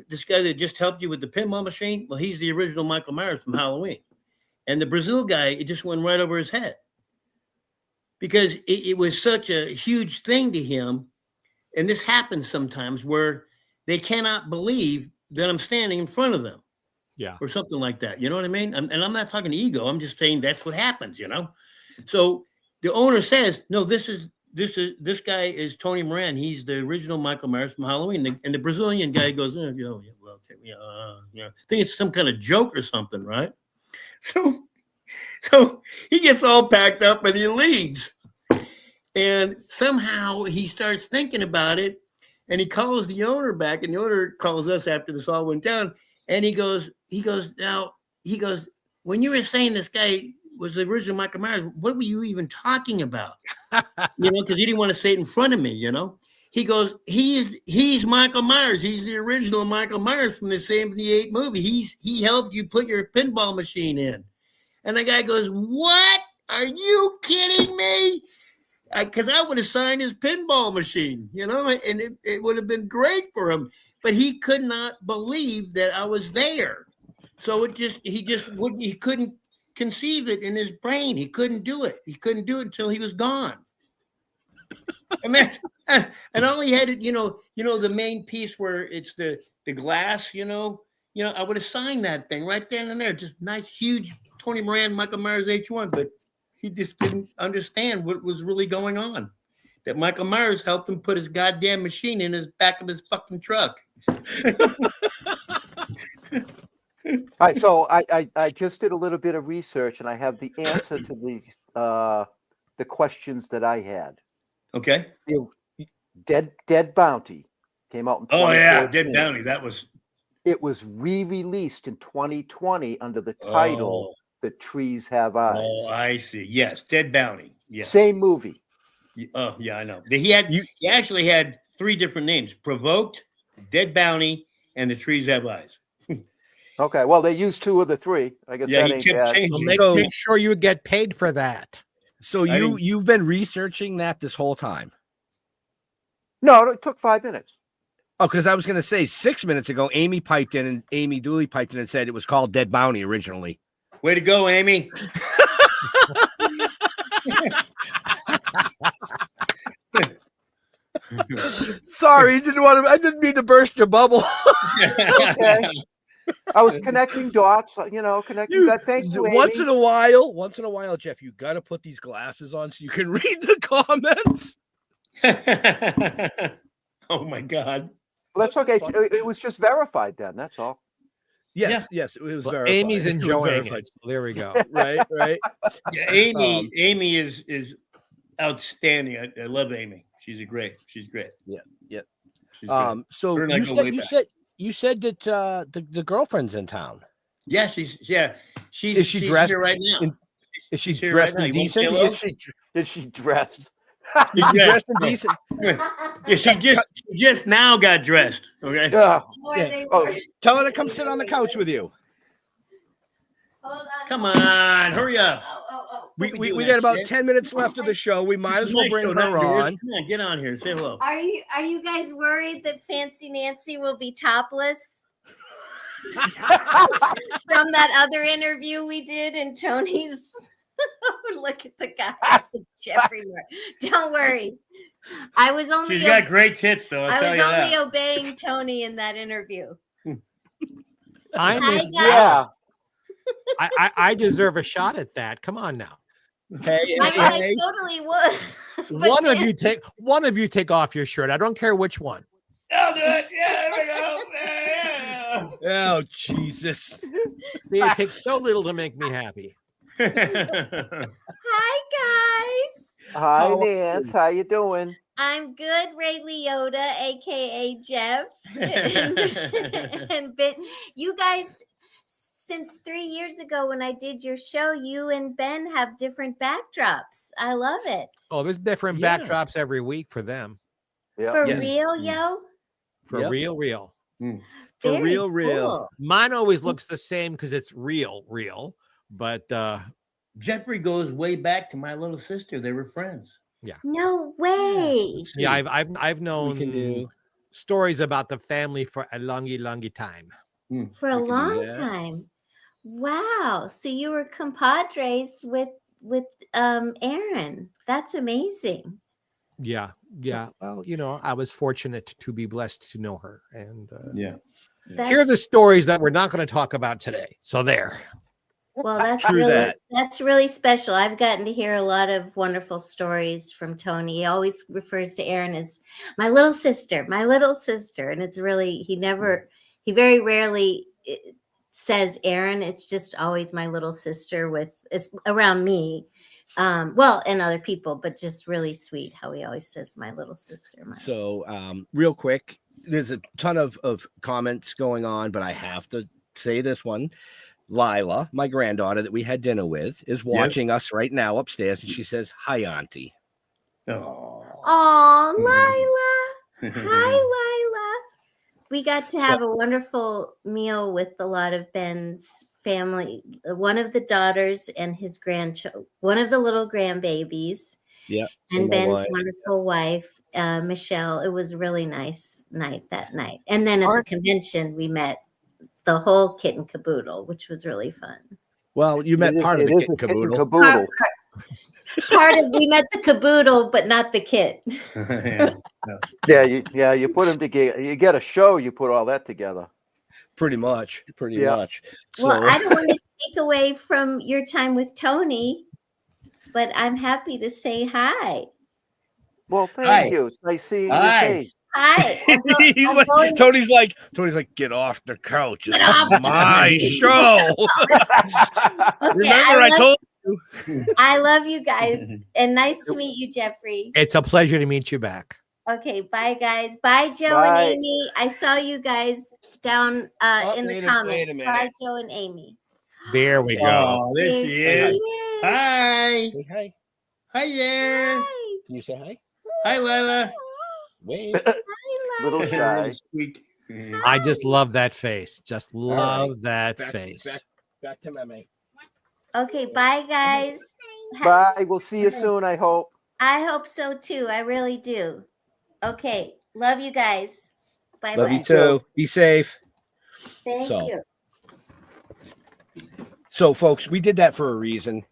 B: "This guy that just helped you with the pinball machine, well, he's the original Michael Myers from Halloween." And the Brazil guy, it just went right over his head. Because it was such a huge thing to him. And this happens sometimes where they cannot believe that I'm standing in front of them.
H: Yeah.
B: Or something like that. You know what I mean? And I'm not talking ego. I'm just saying that's what happens, So the owner says, "No, this guy is Tony Moran. He's the original Michael Myers from Halloween." And the Brazilian guy goes, "Oh, yeah, well, okay, I think it's some kind of joke or something, right?" So he gets all packed up and he leaves. And somehow he starts thinking about it, and he calls the owner back, and the owner calls us after this all went down. And he goes, "When you were saying this guy was the original Michael Myers, what were you even talking about?" Because he didn't want to say it in front of me, He goes, he's Michael Myers. He's the original Michael Myers from the 78 movie. He helped you put your pinball machine in. And the guy goes, "What? Are you kidding me?" Because I would have signed his pinball machine, and it would have been great for him. But he could not believe that I was there. So he couldn't conceive it in his brain. He couldn't do it. He couldn't do it until he was gone. And all he had, the main piece where it's the glass, I would have signed that thing right then and there. Just nice, huge Tony Moran, Michael Myers H1. But he just didn't understand what was really going on. That Michael Myers helped him put his goddamn machine in his back of his fucking truck.
G: All right, so I just did a little bit of research, and I have the answer to the questions that I had.
B: Okay.
G: Dead Bounty came out in 2014.
B: Oh yeah, Dead Bounty. That was
G: It was re-released in 2020 under the title "The Trees Have Eyes."
B: Oh, I see. Yes, Dead Bounty. Yes.
G: Same movie.
B: Oh, yeah, I know. He actually had 3 different names: Provoked, Dead Bounty, and The Trees Have Eyes.
G: Okay, well, they used 2 of the 3. I guess
B: Yeah,
G: that
B: he
G: ain't
B: kept
G: bad.
B: changing.
H: Make sure you get paid for that.
A: So you've been researching that this whole time?
G: No, it took 5 minutes.
A: Oh, because I was going to say 6 minutes ago, Amy Dooley piped in and said it was called Dead Bounty originally.
B: Way to go, Amy.
A: Sorry, I didn't mean to burst your bubble.
G: Okay. I was connecting dots, connecting that. Thank you, Amy.
A: Once in a while, Jeff, you got to put these glasses on so you can read the comments.
B: Oh my God.
G: Well, that's okay. It was just verified then. That's all.
A: Yes, it was
H: Well,
A: verified.
H: Amy's
A: It was
H: enjoying
A: verified.
H: it. So there we go.
A: Right.
B: Yeah, Amy is outstanding. I love Amy. She's great. She's great.
A: Yeah.
B: She's great.
A: So
B: Her and I
A: you
B: go
A: said
B: way
A: you
B: back.
A: said you said that the girlfriend's in town.
B: Yeah, she's
A: Is she dressed
B: here right now.
A: Is she
B: She's here
A: dressed
B: right
A: in
B: now. You want to say
A: decent?
B: hello?
G: Is she dressed?
A: Is she dressed in decent?
B: Yeah, she just now got dressed. Okay.
G: Yeah.
A: Yeah. Oh, tell her to come sit on the couch with you.
I: Hold on.
B: Come on, hurry up.
A: We
B: doing
A: got
B: that
A: about
B: shit.
A: 10 minutes left of the show. We might as well
B: Nice
A: bring
B: show,
A: her
B: not yours.
A: on.
B: Come on, get on here. Say hello.
I: Are you guys worried that Fancy Nancy will be topless? From that other interview we did in Tony's. Look at the guy, Jeffrey. Don't worry. I was only
B: She's got great tits, though. I'll
I: I
B: tell
I: was
B: you
I: only
B: that.
I: obeying Tony in that interview.
H: I
I: Hi,
H: missed
I: guys.
G: Yeah.
H: I deserve a shot at that. Come on now.
A: Hey,
I: I mean, I totally would. But
H: One of you take off your shirt. I don't care which one.
B: I'll do it. Yeah, there we go. Yeah.
A: Oh, Jesus.
H: See, it takes so little to make me happy.
I: Hi, guys.
G: Hi, Nance. How you doing?
I: I'm good, Ray Liotta, aka Jeff, and Ben. You guys, since 3 years ago when I did your show, you and Ben have different backdrops. I love it.
H: Oh, there's different
A: Yeah.
H: backdrops every week for them.
G: Yeah.
I: For
A: Yes.
I: real, yo.
H: For
A: Yep.
H: real.
A: For
I: Very
A: real.
I: cool.
H: Mine always looks the same because it's real. But
B: Jeffrey goes way back to my little sister. They were friends.
I: No way.
H: yeah, I've known
A: can do-
H: stories about the family for a longy time.
I: For a
A: We can do
I: long
A: that.
I: time. Wow. So you were compadres with Erin. That's amazing.
H: Yeah. Well, I was fortunate to be blessed to know her, and
B: Yeah.
H: here are the stories that we're not going to talk about today. So there.
I: Well, that's
A: True
I: really
A: that.
I: that's really special. I've gotten to hear a lot of wonderful stories from Tony. He always refers to Erin as my little sister, and it's really he very rarely says Erin. It's just always my little sister around me. Well, and other people, but just really sweet how he always says my little sister.
A: So, real quick, there's a ton of comments going on, but I have to say this one. Lila, my granddaughter that we had dinner with, is watching us right now upstairs, and she says, "Hi, Auntie."
B: Oh.
I: Oh, Lila. Hi, Lila. We got to have a wonderful meal with a lot of Ben's family, one of the daughters and his grandchildren, one of the little grandbabies.
A: Yeah.
I: And
A: my
I: Ben's
A: wife.
I: wonderful wife, Michelle. It was a really nice night that night. And then at the convention, we met the whole kit and caboodle, which was really fun.
A: Well, you met part of the kit and caboodle.
I: We met the caboodle, but not the kit.
G: Yeah, you put them together. You get a show, you put all that together.
A: Pretty much.
I: Well,
A: So,
I: I don't want to take away from your time with Tony, but I'm happy to say hi.
G: Well, thank
B: Hi.
G: you. It's nice seeing
B: Hi.
G: your face.
I: Hi.
A: Tony's like, get off the couch. It's my show. Remember, I told you.
I: I love you guys, and nice to meet you, Jeffrey.
H: It's a pleasure to meet you back.
I: Okay, bye guys. Bye, Joe
G: Bye.
I: and Amy. I saw you guys down in the
A: wait a
I: comments.
A: minute.
I: Bye, Joe and Amy.
H: There we go.
B: Oh, there she
I: There
B: is.
I: she
B: Hi.
A: Say hi.
B: Hi there.
I: Hi.
A: Can you say hi?
B: Hi, Lila.
A: Wait.
G: Little shy.
B: Squeak.
H: I just love that face. Just love that
A: Back,
H: face.
A: back to Meme.
I: Okay, bye guys.
G: Bye. We'll see you soon, I hope.
I: I hope so too. I really do. Okay, love you guys. Bye
A: Love
I: bye.
A: you too. Be safe.
I: Thank
A: So.
I: you.
A: So, folks, we did that for a reason.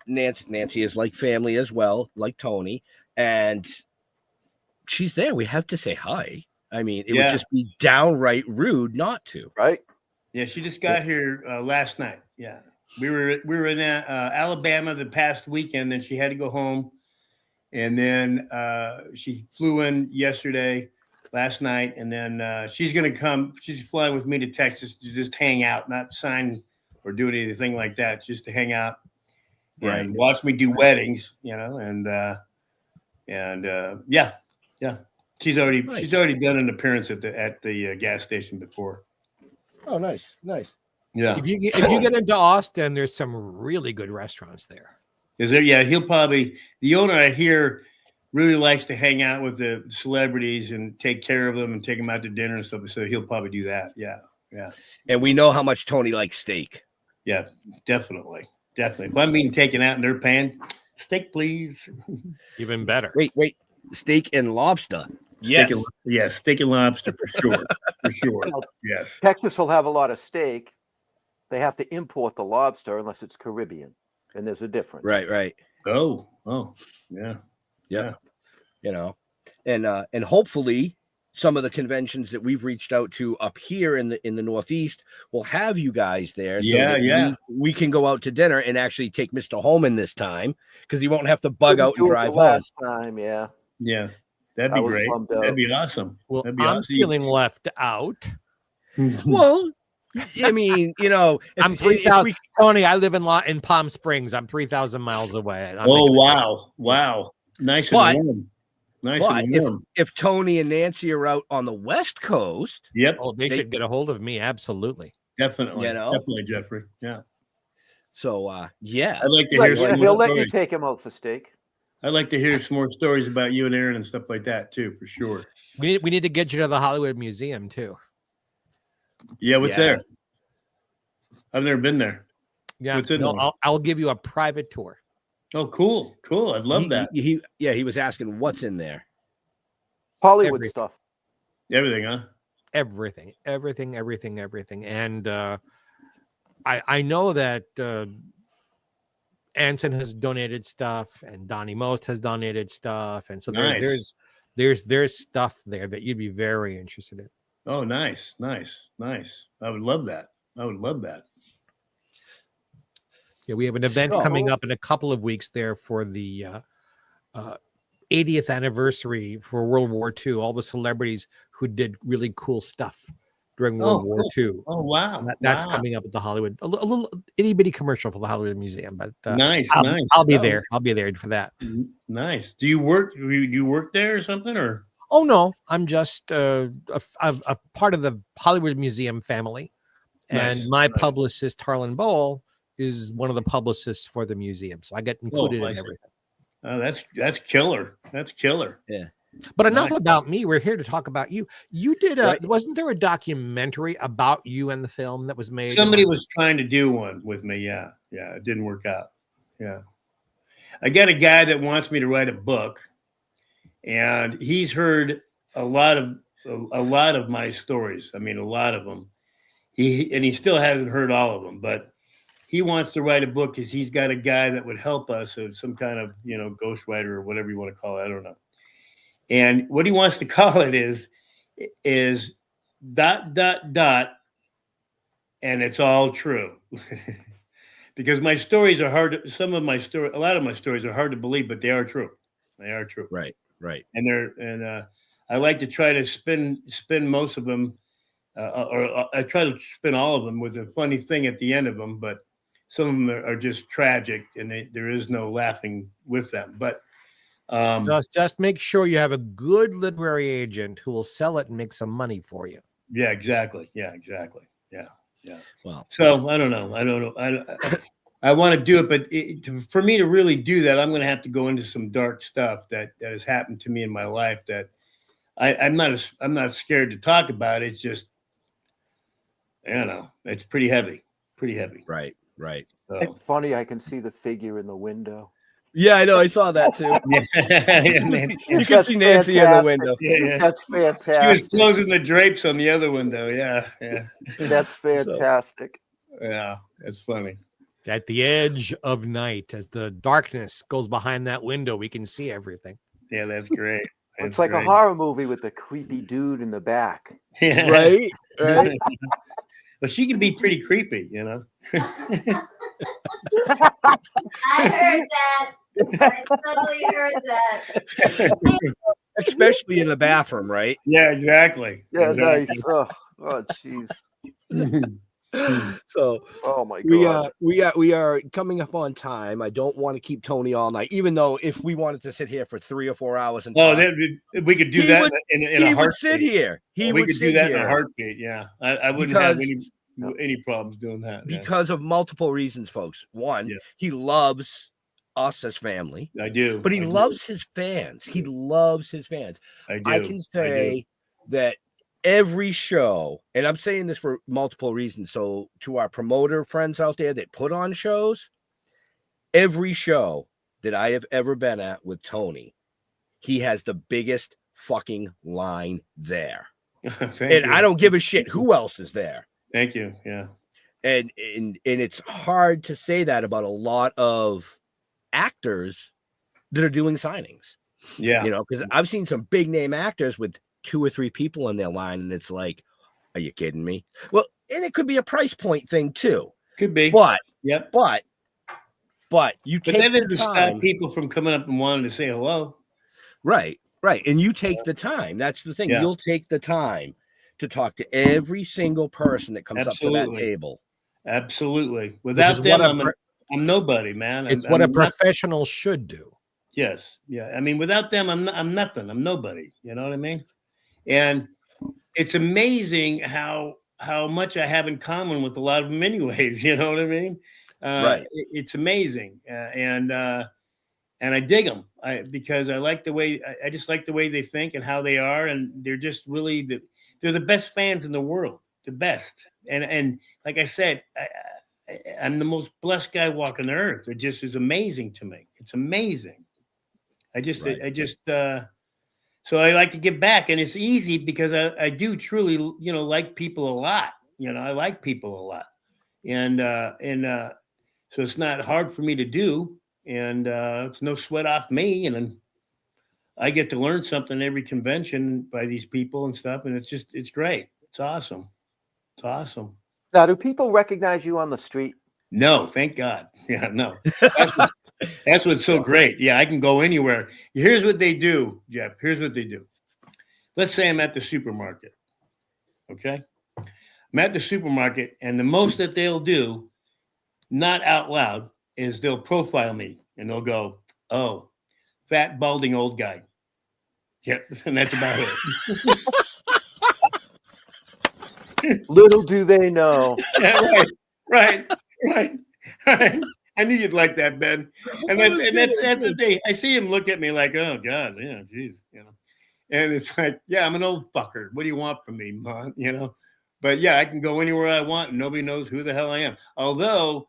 A: Nancy is like family as well, like Tony, and she's there. We have to say hi. I mean, it would just be downright rude not to.
G: Right?
B: Yeah, she just got here last night. Yeah, we were in Alabama the past weekend. Then she had to go home, and then she flew in last night, and then she's gonna come. She's flying with me to Texas to just hang out, not sign or do anything like that, just to hang out and watch me do weddings, and yeah. She's already done an appearance at the gas station before.
A: Oh, nice.
B: Yeah.
H: If you get into Austin, there's some really good restaurants there.
B: Is there? Yeah, the owner I hear really likes to hang out with the celebrities and take care of them and take them out to dinner and stuff. So he'll probably do that. Yeah.
A: And we know how much Tony likes steak.
B: Yeah, definitely. If I'm being taken out and they're paying, steak, please.
H: Even better.
A: Wait. Steak and lobster. Yes.
B: Steak and lobster for sure. For sure. Yes.
G: Texas will have a lot of steak. They have to import the lobster unless it's Caribbean, and there's a difference.
A: Right.
B: Oh, yeah.
A: And hopefully some of the conventions that we've reached out to up here in the Northeast will have you guys there. So that we can go out to dinner and actually take Mr. Holman this time, because he won't have to bug out and drive home.
G: Last time, yeah.
B: Yeah. That'd be great. That'd be awesome.
H: Well,
B: That'd be
H: I'm
B: awesome.
H: feeling left out.
A: Well, I mean,
H: I'm 3,000. Tony, I live in Palm Springs. I'm 3,000 miles away.
B: Wow. Nice and warm.
A: If Tony and Nancy are out on the West Coast,
H: they should get a hold of me. Absolutely.
B: Definitely. Definitely, Jeffrey. Yeah.
A: So,
B: I'd like to hear some
G: he'll
B: more
G: let you take him out for steak.
B: I'd like to hear some more stories about you and Erin and stuff like that too, for sure.
H: We need to get you to the Hollywood Museum too.
B: Yeah, what's there? I've never been there.
H: Yeah, I'll give you a private tour.
B: Oh, cool. I'd love that.
A: He was asking what's in there.
G: Hollywood stuff.
B: Everything, huh?
H: Everything. And I know that Anson has donated stuff, and Donnie Most has donated stuff, and so there's stuff there that you'd be very interested in.
B: Oh, nice. I would love that.
H: Yeah, we have an event coming up in a couple of weeks there for the 80th anniversary for World War II. All the celebrities who did really cool stuff during World War II.
B: Oh, wow.
H: So that's coming up at the Hollywood, a little itty bitty commercial for the Hollywood Museum. But
B: nice.
H: I'll be there. I'll be there for that.
B: Nice. Do you work there or something, or?
H: Oh no, I'm just a part of the Hollywood Museum family, and my publicist Harlan Bowl is one of the publicists for the museum, so I get included in everything.
B: Oh, that's killer.
A: Yeah.
H: But enough about me. We're here to talk about you. You did wasn't there a documentary about you and the film that was made?
B: Somebody was trying to do one with me. Yeah. It didn't work out. Yeah. I got a guy that wants me to write a book, and he's heard a lot of my stories. I mean, a lot of them. He still hasn't heard all of them, but he wants to write a book because he's got a guy that would help us, or some kind of, ghostwriter or whatever you want to call it. I don't know. And what he wants to call it is ... and it's all true. Because my stories are hard. A lot of my stories are hard to believe, but they are true.
A: Right.
B: And I like to try to spin most of them, or I try to spin all of them with a funny thing at the end of them, but some of them are just tragic, and there is no laughing with them. But
H: Just make sure you have a good literary agent who will sell it and make some money for you.
B: Yeah, exactly. Yeah, exactly. Yeah, yeah.
A: Well,
B: So I don't know. I want to do it, but for me to really do that, I'm going to have to go into some dark stuff that has happened to me in my life that I'm not scared to talk about. It's just, I don't know. It's pretty heavy. Pretty heavy.
A: Right.
B: So.
G: It's funny. I can see the figure in the window.
A: Yeah, I know. I saw that too. You can see Nancy in the window.
B: Yeah.
G: That's
B: She was
G: fantastic.
B: closing the drapes on the other window. Yeah.
G: That's fantastic.
B: Yeah, it's funny.
H: At the edge of night, as the darkness goes behind that window, we can see everything.
B: Yeah, that's great.
G: It's like a horror movie with the creepy dude in the back.
B: Yeah.
A: Right.
B: But she can be pretty creepy, you know.
I: I heard that. I totally heard that.
A: Especially in the bathroom, right?
B: Yeah, exactly.
G: Yeah,
B: exactly.
G: nice. Oh, jeez.
A: So,
G: oh my god,
A: we are coming up on time. I don't want to keep Tony all night, even though if we wanted to sit here for 3 or 4 hours and talk,
B: we could do that in a
A: he
B: heartbeat.
A: would sit here.
B: We could do that in a heartbeat. Yeah, I wouldn't have any problems doing that
A: because of multiple reasons, folks. One, he loves us as family.
B: I do,
A: but he loves his fans. He loves his fans. I can say that every show, and I'm saying this for multiple reasons. So to our promoter friends out there that put on shows, every show that I have ever been at with Tony, he has the biggest fucking line there. And I don't give a shit who else is there.
B: Thank you. Yeah.
A: And it's hard to say that about a lot of actors that are doing signings.
B: Yeah.
A: You know, because I've seen some big name actors with 2 or 3 people in their line, and it's like, are you kidding me? Well, and it could be a price point thing too.
B: Could be.
A: But
B: yep.
A: But you take
B: that
A: the
B: doesn't stop people from coming up and wanting to say hello.
A: Right. And you take the time. That's the thing.
B: Yeah.
A: You'll take the time to talk to every single person that comes up to that table.
B: Absolutely. Without them, I'm nobody, man.
H: It's what a professional should do.
B: Yes. Yeah. I mean, without them, I'm nothing. I'm nobody. You know what I mean? And it's amazing how much I have in common with a lot of them anyways. You know what I mean?
A: Right.
B: It's amazing. And I dig them because I like the way, I just like the way they think and how they are. And they're just really, they're the best fans in the world, the best. And like I said, I'm the most blessed guy walking the earth. It just is amazing to me. It's amazing. So I like to give back, and it's easy because I do truly, like people a lot. I like people a lot, and so it's not hard for me to do, and it's no sweat off me, and I get to learn something every convention by these people and stuff, and it's great. It's awesome. It's awesome.
G: Now, do people recognize you on the street?
B: No, thank God. Yeah, no. That's what's so great. Yeah, I can go anywhere. Here's what they do, Jeff. Here's what they do. Let's say I'm at the supermarket. Okay? I'm at the supermarket, and the most that they'll do, not out loud, is they'll profile me, and they'll go, oh, fat, balding old guy. Yep, and that's about it.
G: Little do they know.
B: Yeah, right. I knew you'd like that, Ben. And that's the day I see him look at me like, oh God, yeah, geez, And it's like, yeah, I'm an old fucker. What do you want from me, man? But yeah, I can go anywhere I want and nobody knows who the hell I am. Although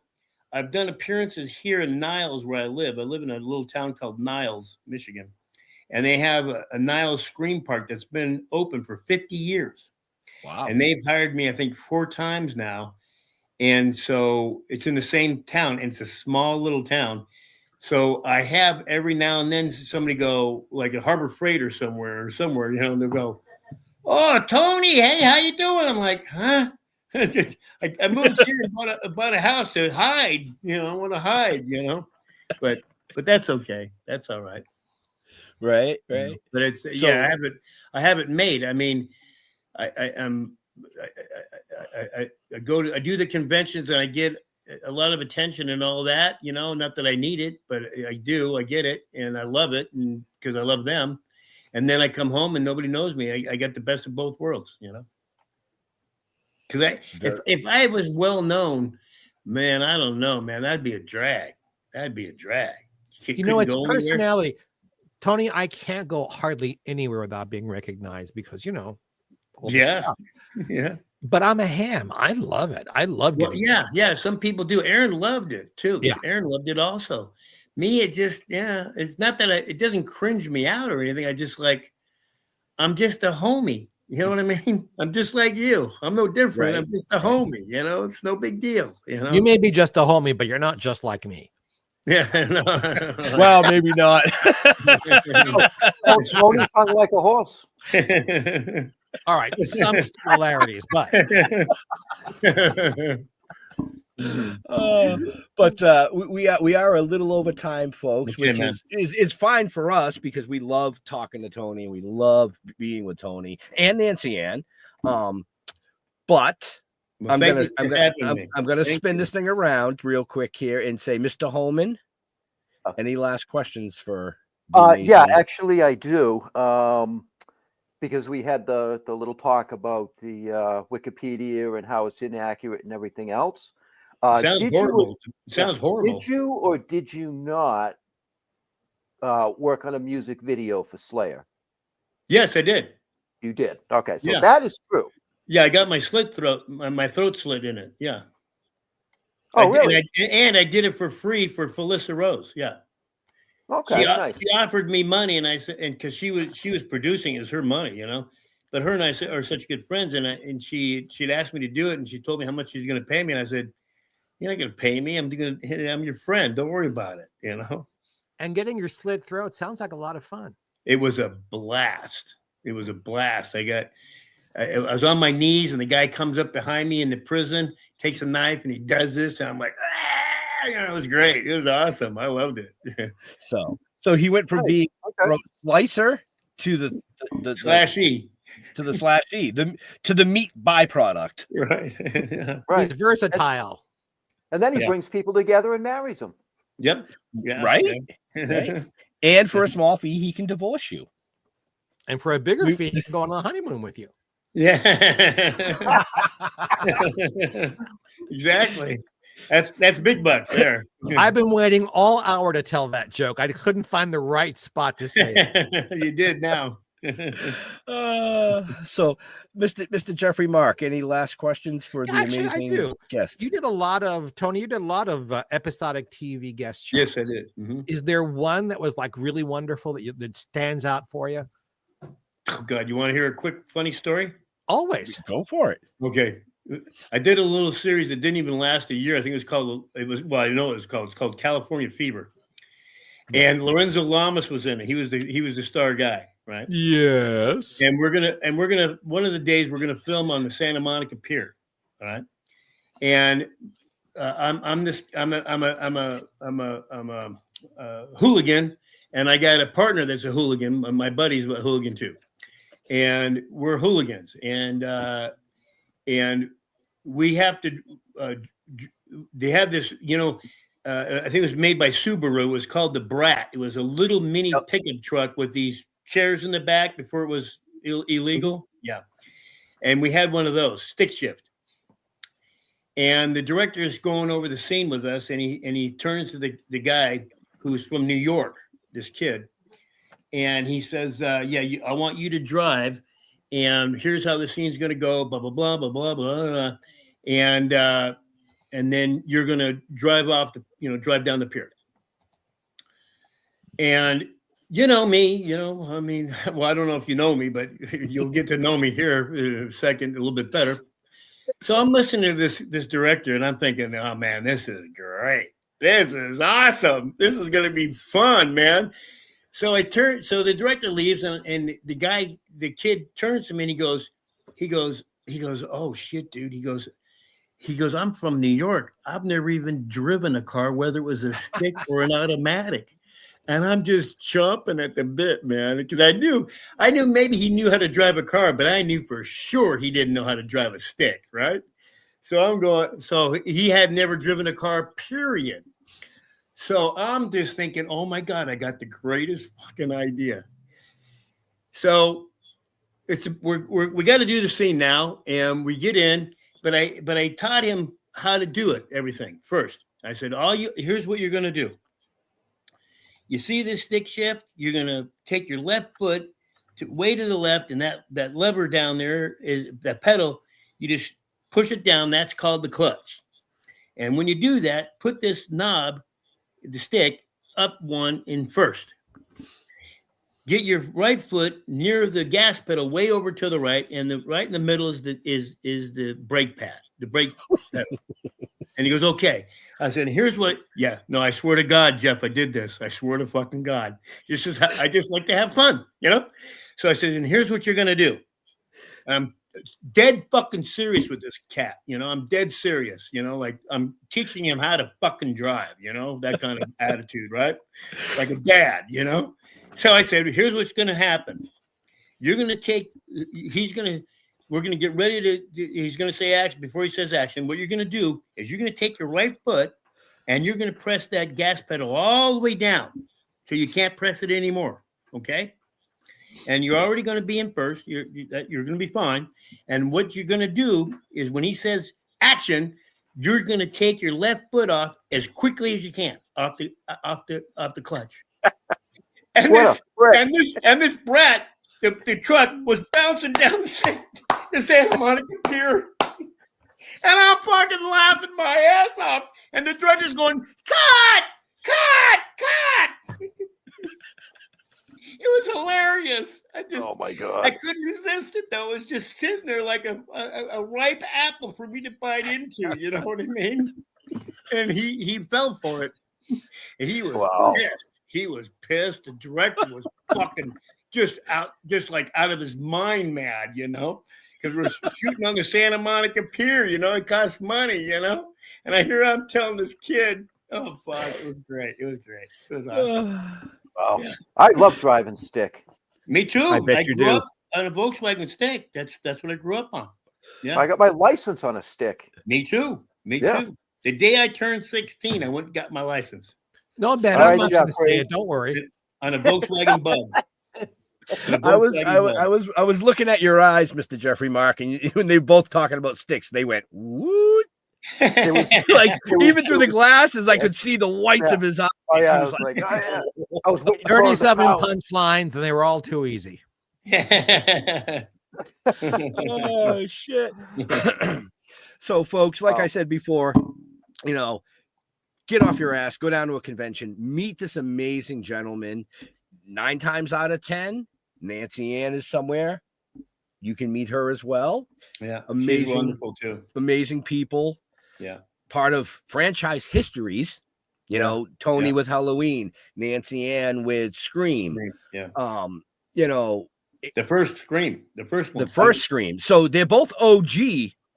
B: I've done appearances here in Niles where I live. I live in a little town called Niles, Michigan. And they have a Niles Scream Park that's been open for 50 years.
A: Wow.
B: And they've hired me, I think, 4 times now. And so it's in the same town, and it's a small little town. So I have every now and then somebody go, like at Harbor Freight or somewhere, and they'll go, oh, Tony, hey, how you doing? I'm like, huh? I moved here and bought a house to hide. I want to hide, But that's okay. That's all right.
A: Right.
B: But it's I have it made. I mean, I do the conventions, and I get a lot of attention and all that, not that I need it, but I do, I get it. And I love it. And because I love them. And then I come home and nobody knows me. I got the best of both worlds, because if I was well known, man, I don't know, man, that'd be a drag.
H: It's personality. Tony, I can't go hardly anywhere without being recognized because, all the stuff.
B: Yeah.
H: But I'm a ham. I love it. I love it.
B: Yeah. Some people do. Aaron loved it too.
H: Yeah.
B: Aaron loved it also. Me, it just, it's not that it doesn't cringe me out or anything. I just I'm just a homie. You know what I mean? I'm just like you. I'm no different. Right. I'm just a homie. It's no big deal.
H: You may be just a homie, but you're not just like me.
B: Yeah. No.
A: Well, maybe not.
G: Tony's hung like a horse.
H: All right, some similarities, but
A: we are a little over time, folks, which is fine for us because we love talking to Tony and we love being with Tony and Nancy Ann. But I'm gonna spin this thing around real quick here and say, Mr. Holman, any last questions for?
G: Yeah, actually, I do. Because we had the little talk about the Wikipedia and how it's inaccurate and everything else.
B: Sounds horrible. Sounds horrible.
G: Did you or did you not work on a music video for Slayer?
B: Yes, I did.
G: You did. Okay, so that is true.
B: Yeah, I got my throat slit in it. Yeah.
G: Oh, really?
B: And I did it for free for Felissa Rose. Yeah.
G: Okay, nice.
B: She offered me money, and I said, and because she was producing, it was her money, But her and I are such good friends, and she'd asked me to do it, and she told me how much she's going to pay me, and I said, "You're not going to pay me. I'm your friend. Don't worry about it."
H: And getting your slit throat sounds like a lot of fun.
B: It was a blast. I was on my knees, and the guy comes up behind me in the prison, takes a knife, and he does this, and I'm like, ah! It was great. It was awesome. I loved it.
A: So he went from being throat slicer to the
B: /E
A: to the /E to the meat byproduct.
B: Right.
G: Right.
H: He's versatile.
G: And then he brings people together and marries them.
B: Yep. Yeah.
A: Right. Right. And for a small fee, he can divorce you.
H: And for a bigger fee, he can go on a honeymoon with you.
B: Yeah. Exactly. That's big bucks there.
H: I've been waiting all hour to tell that joke. I couldn't find the right spot to say it.
B: You did now.
A: So, Mr. Jeffrey Mark, any last questions for the amazing guest?
H: You did a lot of episodic TV guest shows.
B: Yes, I did. Mm-hmm.
H: Is there one that was really wonderful that stands out for you?
B: Oh God, you want to hear a quick funny story?
H: Always.
A: Go for it.
B: Okay. I did a little series that didn't even last a year. I think it's called California Fever. And Lorenzo Lamas was in it. He was the star guy, right?
H: Yes.
B: And we're gonna one of the days we're gonna film on the Santa Monica Pier, all right? And I'm a hooligan, and I got a partner that's a hooligan. My buddy's a hooligan too, and we're hooligans, and we have to. They have this, I think it was made by Subaru. It was called the Brat. It was a little mini pickup truck with these chairs in the back before it was illegal. Yeah, and we had one of those, stick shift. And the director is going over the scene with us, and he turns to the guy who's from New York, this kid, and he says, I want you to drive, and here's how the scene's going to go, blah, blah, blah, blah, blah, blah, and then you're going to drive drive down the pier. And me, I mean, well, I don't know if you know me, but you'll get to know me here in a second, a little bit better. So I'm listening to this director, and I'm thinking, oh man, this is great. This is awesome. This is going to be fun, man. So the director leaves, and the kid turns to me, and he goes, oh shit, dude. He goes, I'm from New York. I've never even driven a car, whether it was a stick or an automatic. And I'm just chomping at the bit, man, because I knew maybe he knew how to drive a car, but I knew for sure he didn't know how to drive a stick, right? So I'm going. So he had never driven a car, period. So I'm just thinking, oh my God, I got the greatest fucking idea. So we got to do the scene now, and we get in. But I taught him how to do it. Everything first. I said, here's what you're going to do. You see this stick shift? You're going to take your left foot way to the left, and that lever down there is that pedal. You just push it down. That's called the clutch. And when you do that, put this knob, the stick, up one in first. Get your right foot near the gas pedal, way over to the right, and the right in the middle is the brake pad, the brake pedal. And he goes, okay. I said, here's what. Yeah, no, I swear to God, Jeff, I did this. I swear to fucking God. I just like to have fun, you know. So I said, and here's what you're gonna do. I'm dead fucking serious with this cat, you know. I'm dead serious, you know. Like I'm teaching him how to fucking drive, you know, that kind of attitude, right? Like a dad, you know. So I said, here's what's going to happen. You're going to take, we're going to get ready he's going to say action. Before he says action, what you're going to do is you're going to take your right foot and you're going to press that gas pedal all the way down so you can't press it anymore. Okay. And you're already going to be in first. You're going to be fine. And what you're going to do is when he says action, you're going to take your left foot off as quickly as you can off the clutch. And this brat, the truck was bouncing down the Santa Monica Pier. And I'm fucking laughing my ass off. And the truck is going, cut! It was hilarious.
G: Oh my God.
B: I couldn't resist it though. It was just sitting there like a ripe apple for me to bite into. You know what I mean? And he fell for it. And he was pissed. He was pissed. The director was fucking just out of his mind mad, you know, because we're shooting on the Santa Monica Pier, you know, it costs money, you know. And I'm telling this kid, oh fuck, it was great. It was awesome.
G: Wow. Yeah. I love driving stick.
B: Me too.
A: I bet you
B: grew
A: do.
B: up on a Volkswagen stick. That's what I grew up on. Yeah.
G: I got my license on a stick.
B: Me too. Too. The day I turned 16, I went and got my license.
H: No, Ben, I'm not going to say it. Don't worry.
B: On a Volkswagen Bug.
A: I was looking at your eyes, Mr. Jeffrey Mark, and when they were both talking about sticks, they went, "Woot!" It was like even through the glasses, I could see the whites of his eyes.
G: Oh yeah, I was like, oh, yeah. I was
H: 37 punchlines, and they were all too easy.
A: Oh shit! So, folks, like I said before, you know. Get off your ass, go down to a convention, meet this amazing gentleman. 9 times out of 10, Nancy Ann is somewhere. You can meet her as well.
B: Yeah.
A: Amazing,
B: she's wonderful too.
A: Amazing people.
B: Yeah.
A: Part of franchise histories, you know, Tony with Halloween, Nancy Ann with Scream.
B: Yeah.
A: You know,
B: the first Scream, the first one.
A: The first Scream. So they're both OG.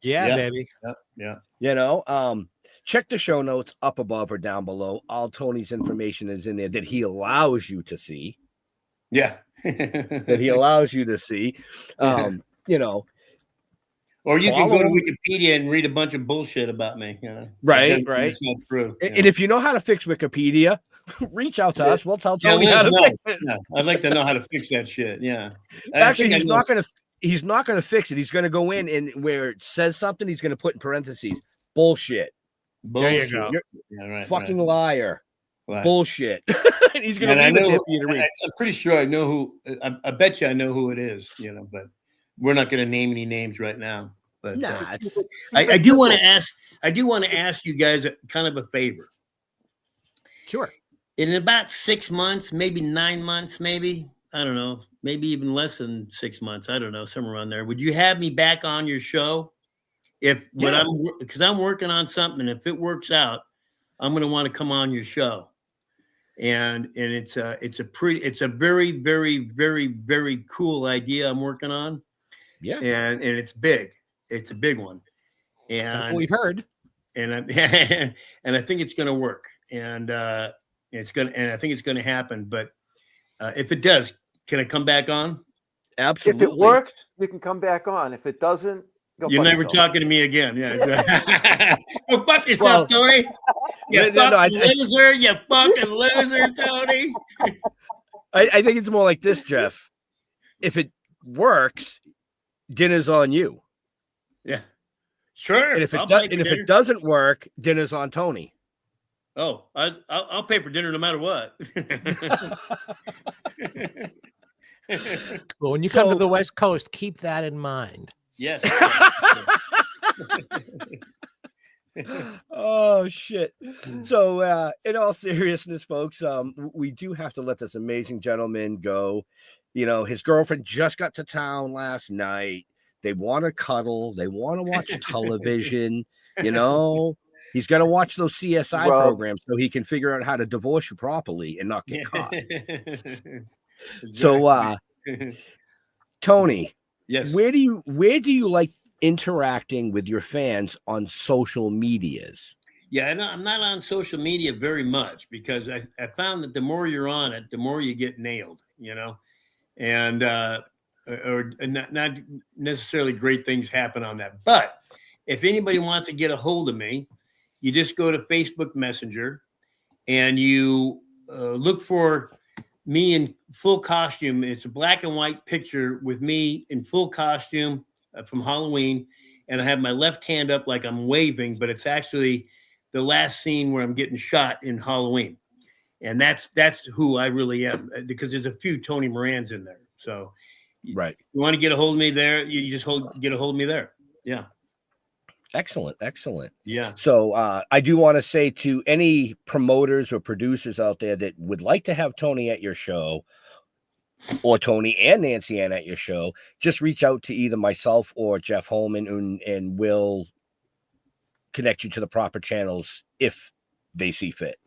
H: Yeah, baby.
B: Yeah.
A: You know, check the show notes up above or down below. All Tony's information is in there that he allows you to see.
B: Yeah.
A: That he allows you to see. You know.
B: Or you can go to Wikipedia and read a bunch of bullshit about me. You know?
A: Right.
B: It's not true.
A: And if you know how to fix Wikipedia, reach out to us. We'll tell Tony how to fix it.
B: Yeah. I'd like to know how to fix that shit. Yeah.
A: Actually, he's not going to fix it. He's going to go in and where it says something, he's going to put in parentheses, bullshit.
H: There you go.
A: You're fucking liar. Right. Bullshit. He's going to
B: read it for you to read. I'm pretty sure I know who. I bet you I know who it is. You know, but we're not going to name any names right now. But I do want to ask. I do want to ask you guys kind of a favor.
H: Sure.
B: In about 6 months, maybe 9 months, maybe I don't know, maybe even less than 6 months. I don't know, somewhere around there. Would you have me back on your show? Because I'm working on something. If it works out, I'm going to want to come on your show. And it's a very, very, very, very cool idea I'm working on.
A: Yeah.
B: And it's big. It's a big one. And
H: that's what we've heard.
B: And I think it's going to work. And I think it's going to happen. But if it does, can I come back on?
A: Absolutely.
G: If it works, you can come back on. If it doesn't,
B: You're never talking to me again. Yeah. Go fuck yourself,
A: Well,
B: Tony. You fucking loser. You fucking loser, Tony.
A: I think it's more like this, Jeff. If it works, dinner's on you.
B: Yeah. Sure.
A: And if it doesn't work, dinner's on Tony.
B: Oh, I'll pay for dinner no matter what.
H: Well, when you come to the West Coast, keep that in mind.
B: Yes.
A: Oh shit. So in all seriousness, folks, we do have to let this amazing gentleman go. You know, his girlfriend just got to town last night. They want to cuddle, they want to watch television, you know. He's got to watch those CSI programs so he can figure out how to divorce you properly and not get caught. So Tony,
B: yes,
A: where do you like interacting with your fans on social medias?
B: Yeah, I'm not on social media very much because I found that the more you're on it, the more you get nailed, you know, and or not necessarily great things happen on that. But if anybody wants to get a hold of me, you just go to Facebook Messenger and you look for me in full costume. It's a black and white picture with me in full costume from Halloween. And I have my left hand up like I'm waving, but it's actually the last scene where I'm getting shot in Halloween. And that's who I really am, because there's a few Tony Morans in there. So
A: right.
B: You want to get a hold of me there, you just get a hold of me there. Yeah.
A: Excellent.
B: Yeah.
A: So I do want to say to any promoters or producers out there that would like to have Tony at your show, or Tony and Nancy Ann at your show, just reach out to either myself or Jeff Holman, and we'll connect you to the proper channels if they see fit.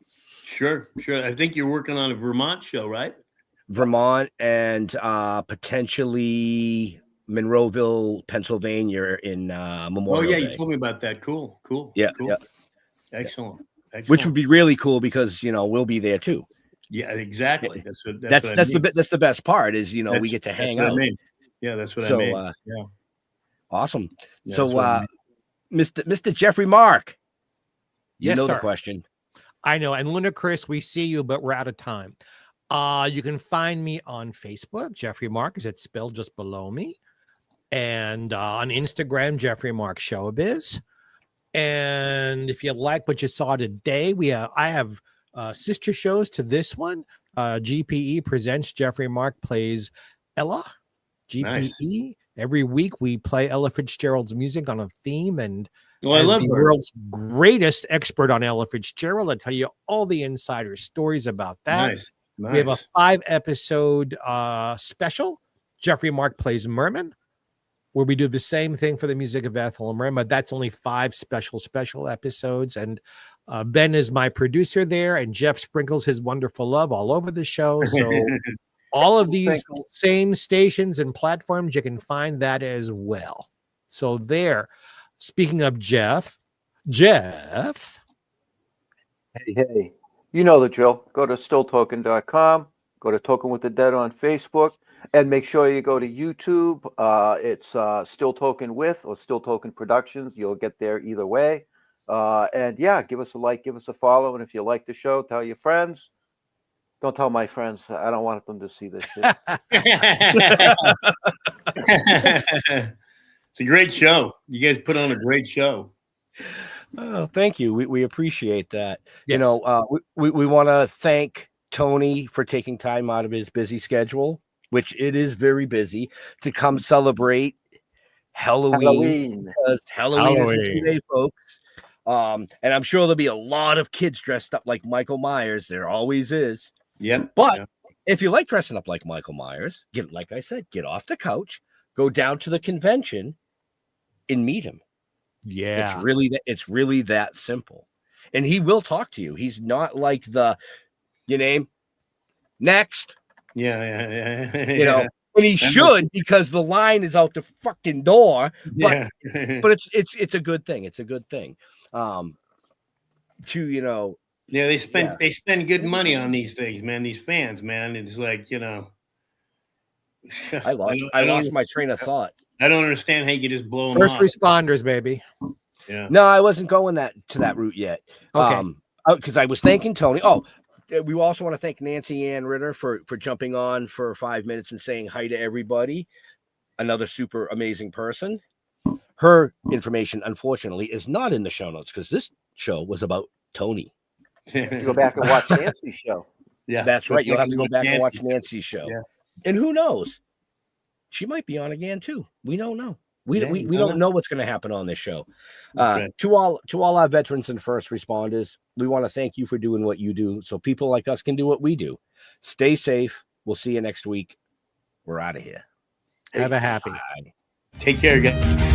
B: Sure. I think you're working on a Vermont show, right?
A: Vermont and potentially Monroeville, Pennsylvania in Memorial
B: Oh, yeah,
A: Day.
B: you told me about that. Cool.
A: Yeah,
B: cool.
A: yeah.
B: Excellent.
A: Which would be really cool because, you know, we'll be there too.
B: Yeah, exactly.
A: That's the best part is, you know, we get to hang out.
B: Yeah, that's what I mean. Yeah.
A: Awesome.
B: Yeah,
A: so Mr. Jeffrey Mark,
H: Yes,
A: know
H: sir.
A: the question.
H: I know. And Linda, Chris, we see you, but we're out of time. You can find me on Facebook. Jeffrey Mark is it's spelled just below me. And on Instagram, Jeffrey Mark Showbiz. And if you like what you saw today, I have sister shows to this one. GPE presents Jeffrey Mark Plays Ella. GPE. Nice. Every week we play Ella Fitzgerald's music on a theme, and
B: I love
H: the world's greatest expert on Ella Fitzgerald, I'll tell you all the insider stories about that.
B: Nice.
H: We have a 5-episode special, Jeffrey Mark Plays Merman, where we do the same thing for the music of Ethel and Merman, but that's only 5 special episodes. And Ben is my producer there, and Jeff sprinkles his wonderful love all over the show. So all of these same stations and platforms, you can find that as well. So there. Speaking of Jeff.
G: Hey. You know the drill. Go to stilltoken.com. Go to Token with the Dead on Facebook. And make sure you go to YouTube. It's Still Token with or Still Token Productions. You'll get there either way. And yeah, give us a like, give us a follow. And if you like the show, tell your friends. Don't tell my friends. I don't want them to see this shit.
B: It's a great show. You guys put on a great show.
A: Oh, thank you. We appreciate that.
H: Yes.
A: You know, we want to thank Tony for taking time out of his busy schedule, which it is very busy, to come celebrate Halloween. Because Halloween is in 2 days, folks. And I'm sure there'll be a lot of kids dressed up like Michael Myers. There always is.
B: Yep.
A: But if you like dressing up like Michael Myers, like I said, get off the couch, go down to the convention, and meet him.
H: Yeah.
A: It's really that simple. And he will talk to you. He's not like your name next.
B: Yeah.
A: You know, and he should, because the line is out the fucking door. But but it's a good thing. It's a good thing.
B: Yeah, they spend good money on these things, man. These fans, man. It's like, you know,
A: I lost my train of thought.
B: I don't understand how you can just blow them
H: First
B: off.
H: responders, baby.
B: Yeah.
A: No, I wasn't going to that route yet.
H: Okay.
A: Because I was thanking Tony. Oh, we also want to thank Nancy Ann Ritter for jumping on for 5 minutes and saying hi to everybody. Another super amazing person. Her information, unfortunately, is not in the show notes because this show was about Tony.
G: You go back and watch Nancy's show.
B: Yeah,
A: That's right. You'll have to go back and watch
B: Nancy.
A: Nancy's show.
B: Yeah.
A: And who knows? She might be on again too. We don't know. We
B: Yeah,
A: don't know what's going to happen on this show.
B: Right.
A: To all our veterans and first responders, we want to thank you for doing what you do so people like us can do what we do. Stay safe. We'll see you next week. We're out of here.
H: Have a happy.
B: Take care, guys.